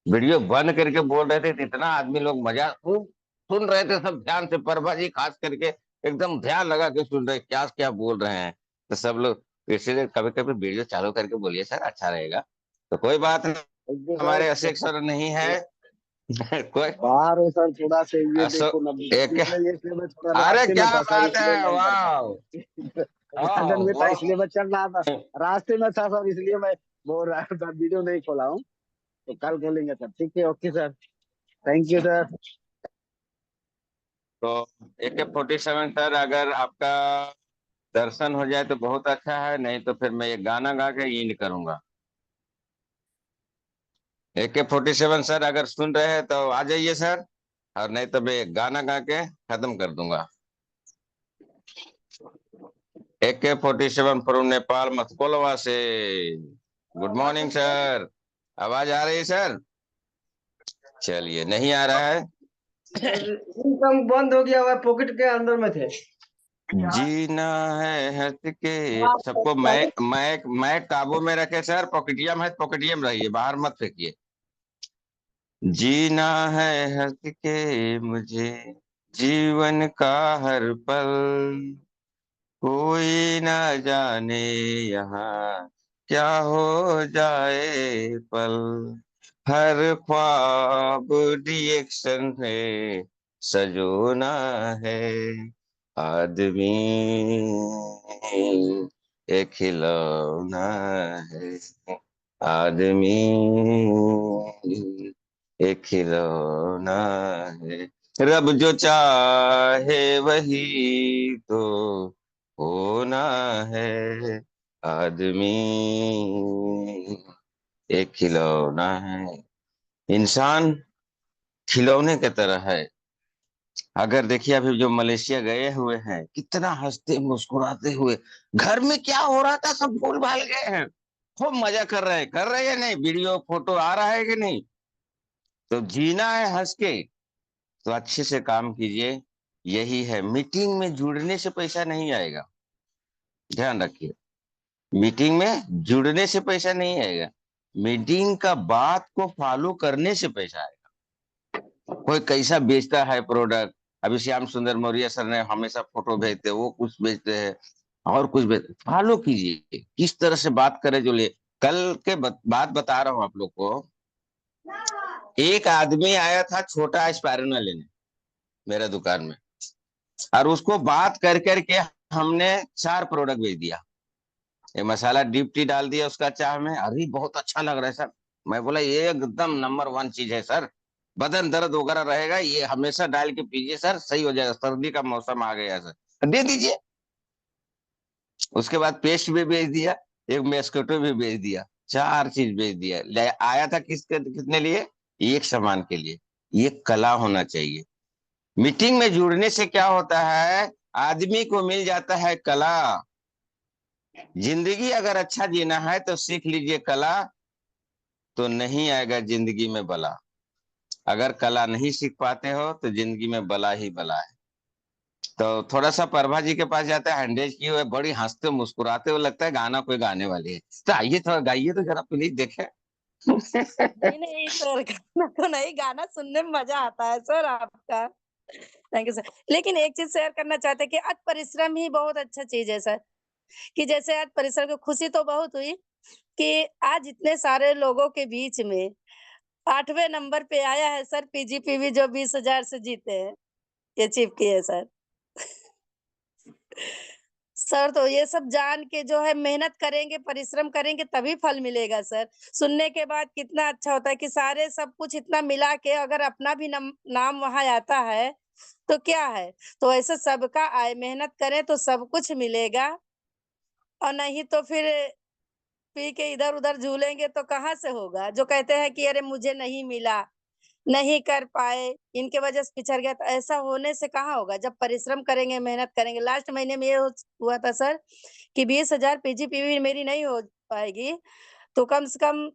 वीडियो बंद करके बोल रहे थे तो इतना आदमी लोग मजा खूब सुन रहे थे, सब ध्यान से। प्रभा जी खास करके एकदम ध्यान लगा के सुन रहे क्या क्या बोल रहे हैं। तो सब लोग इसलिए कभी कभी वीडियो चालू करके बोलिए सर, अच्छा रहेगा। तो कोई बात नहीं, थैंक यू हमारे सर। अशिक सर नहीं है। कोई बाहर हो सर, थोड़ा से ये असो देखो ना, एक, इसलिए मैं थोड़ा अरे रास्ते में क्या था सर, बात इसलिए है, नहीं कर वाह। पाया। गार्डन में था इसलिए मैं चल रहा था, रास्ते में था सर, इसलिए मैं बोल रहा था, वीडियो नहीं खोला हूँ। तो कल खोलेंगे सर, ठीक है, okay sir, thank you sir. तो AK-47 सर, अगर आपका दर्शन हो जाए तो बहुत अच्छा है, नहीं तो फिर मैं ये गाना गा के एंड करूंगा। AK-47 सर अगर सुन रहे हैं तो आ जाइए सर, और नहीं तो मैं गाना गा के खत्म कर दूंगा। AK-47 फ्रॉम नेपाल, मथकोलवा से। गुड मॉर्निंग सर, आवाज आ रही है सर? चलिए, नहीं आ रहा है। इनकम बंद हो गया हुआ, पॉकेट के अंदर में थे। जीना है हंस के। सबको मैं काबू में रखे सर, पॉकेटिया में है, पॉकेटिया में रहिए, बाहर मत फेंकिए। जीना है हंस के मुझे जीवन का हर पल, कोई ना जाने यहाँ क्या हो जाए पल, हर ख्वाब रिएक्शन है सजोना है, आदमी एक खिलौना है, आदमी एक खिलौना है, रब जो चाहे वही तो होना है, आदमी एक खिलौना है। इंसान खिलौने की तरह है। अगर देखिए अभी जो मलेशिया गए हुए हैं, कितना हंसते मुस्कुराते हुए, घर में क्या हो रहा था सब भूल भाल गए हैं, खूब मजा कर रहे हैं नहीं, वीडियो फोटो आ रहा है कि नहीं। तो जीना है हंस के, तो अच्छे से काम कीजिए। यही है, मीटिंग में जुड़ने से पैसा नहीं आएगा, ध्यान रखिए। मीटिंग में जुड़ने से पैसा नहीं आएगा, मीटिंग का बात को फॉलो करने से पैसा आएगा। कोई कैसा बेचता है प्रोडक्ट, अभी श्याम सुंदर मौर्य सर ने हमेशा फोटो भेजते, वो कुछ बेचते हैं और कुछ बेचते, फॉलो कीजिए किस तरह से बात करे जो ले। कल के बात बता रहा हूँ आप लोग को। एक आदमी आया था छोटा स्पायरना लेने मेरे दुकान में, और उसको बात कर करके हमने 4 प्रोडक्ट बेच दिया। ये मसाला डीप टी डाल दिया उसका चाय में, अरे बहुत अच्छा लग रहा है सर। मैं बोला ये एकदम नंबर 1 चीज है सर, बदन दर्द वगैरह रहेगा ये हमेशा डाल के पीजिए सर, सही हो जाएगा, सर्दी का मौसम आ गया सर, दे दीजिए। उसके बाद पेस्ट भी बेच दिया, एक मेस्कोटो भी बेच दिया, 4 चीज बेच दिया। आया था कितने लिए? एक सामान के लिए। ये कला होना चाहिए। मीटिंग में जुड़ने से क्या होता है, आदमी को मिल जाता है कला। जिंदगी अगर अच्छा जीना है तो सीख लीजिए कला, तो नहीं आएगा जिंदगी में बला। अगर कला नहीं सीख पाते हो तो जिंदगी में बला ही बला है। तो थोड़ा सा प्रभा जी के पास जाते हैं, हैंडेज किए हुए, बड़ी हंसते मुस्कुराते हुए, लगता है गाना कोई गाने वाली है। तो आइए थोड़ा गाइए तो जरा प्लीज देखे। नहीं नहीं सर, गाना तो नहीं, गाना सुनने में मजा आता है सर आपका। Thank you sir. लेकिन एक चीज शेयर करना चाहते हैं कि आज परिश्रम ही बहुत अच्छा चीज है सर। कि जैसे आज परिश्रम की खुशी तो बहुत हुई कि आज इतने सारे लोगों के बीच में 8वें नंबर पे आया है सर पीजीपीवी, जो 20,000 से जीते हैं, अचीव किए सर। सर तो ये सब जान के जो है मेहनत करेंगे, परिश्रम करेंगे तभी फल मिलेगा सर। सुनने के बाद कितना अच्छा होता है कि सारे सब कुछ इतना मिला के अगर अपना भी नाम वहां आता है तो क्या है। तो ऐसे सबका आए, मेहनत करें तो सब कुछ मिलेगा, और नहीं तो फिर पी के इधर उधर झूलेंगे तो कहाँ से होगा। जो कहते हैं कि अरे मुझे नहीं मिला, नहीं कर पाए, इनके वजह से पिछड़ गया, तो ऐसा होने से कहाँ होगा। जब परिश्रम करेंगे, मेहनत करेंगे। लास्ट महीने में ये हुआ था सर कि 20,000 पीजीपीवी मेरी नहीं हो पाएगी, तो कम से कम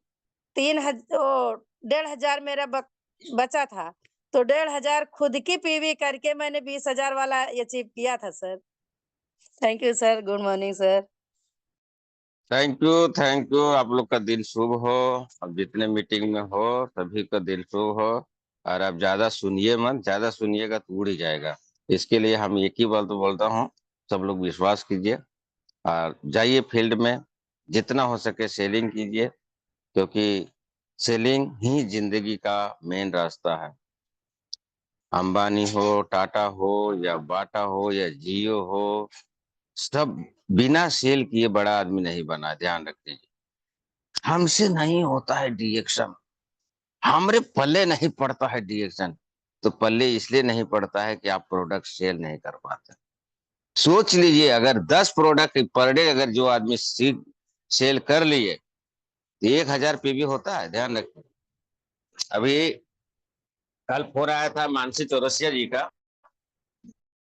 1,500 मेरा बचा था, तो 1,500 खुद की पीवी करके मैंने 20,000 वाला अचीव किया था sir. Thank you sir, good morning sir. Thank you. आप लोग का दिन शुभ हो। अब जितने मीटिंग में हो सभी का दिन शुभ हो। और अब ज्यादा सुनिए मत, ज्यादा सुनिएगा तो उड़ ही जाएगा। इसके लिए हम एक ही बात तो बोलता हूँ, सब लोग विश्वास कीजिए और जाइए फील्ड में, जितना हो सके सेलिंग कीजिए, क्योंकि सेलिंग ही जिंदगी का मेन रास्ता है। अंबानी हो, टाटा हो या बाटा हो या जियो हो, सब बिना सेल किए बड़ा आदमी नहीं बना, ध्यान रख लीजिए। हमसे नहीं होता है डिएक्शन, हमरे पल्ले नहीं पड़ता है डिएक्शन। तो पल्ले इसलिए नहीं पड़ता है कि आप प्रोडक्ट सेल नहीं कर पाते। सोच लीजिए, अगर 10 प्रोडक्ट पर डे अगर जो आदमी सेल कर लिए तो 1000 पीवी होता है, ध्यान रखिए। अभी कल फोन आया था मानसी चौरसिया जी का,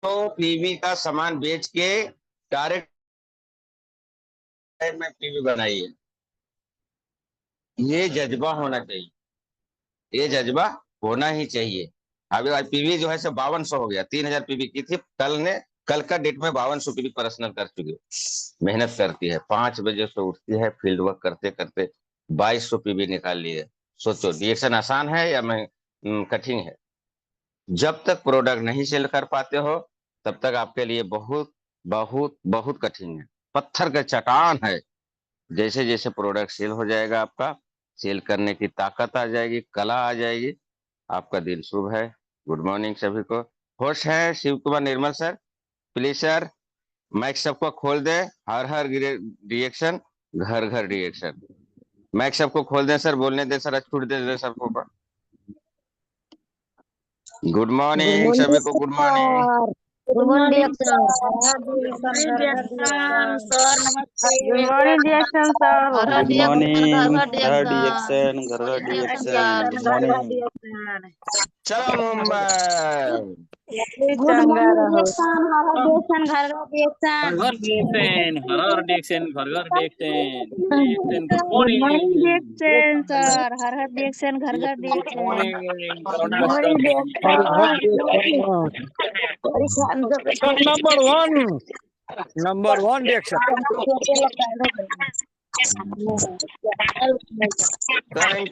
तो पीवी का सामान बेच के डायरेक्ट में पीवी बनाई है। ये जज्बा होना चाहिए, ये जज्बा होना ही चाहिए। अभी आज पीवी जो है 5200 हो गया, 3000 पीवी की थी, कल का डेट में 5200 पीवी पर्सनल कर चुकी है। मेहनत करती है, 5 बजे से उठती है, फील्ड वर्क करते करते 2200 पीवी निकाल लिए। सोचो डिएक्शन आसान है या कठिन है। जब तक प्रोडक्ट नहीं सेल कर पाते हो तब तक आपके लिए बहुत बहुत बहुत कठिन है, पत्थर का चट्टान है। जैसे जैसे प्रोडक्ट सेल हो जाएगा, आपका सेल करने की ताकत आ जाएगी, कला आ जाएगी। आपका दिन शुभ है। गुड मॉर्निंग सभी को। होस्ट है शिव कुमार निर्मल सर। प्लीज सर माइक सबको खोल दे। हर हर रिएक्शन, घर घर रिएक्शन। माइक सबको खोल दे सर, बोलने दे सर, छूट दे सबको। गुड मॉर्निंग सभी को, good morning. Good morning sir. Sir नमस्ते। गुड मॉर्निंग डिएक्शन सर। गुड मॉर्निंग, घर डिएक्शन डिएक्शन, घर सर। डिएक्शन, गुड मॉर्निंग। चलो मुंबई। गुड मॉर्निंग डिएक्शन, हर डिएक्शन, घर हर डिएक्शन, घर घर डिएक्शन। Good good morning morning. डिएक्शन सर, हर डिएक्शन, घर घर गुड डिएक्शन। Morning good morning number one डिएक्शन। थैंक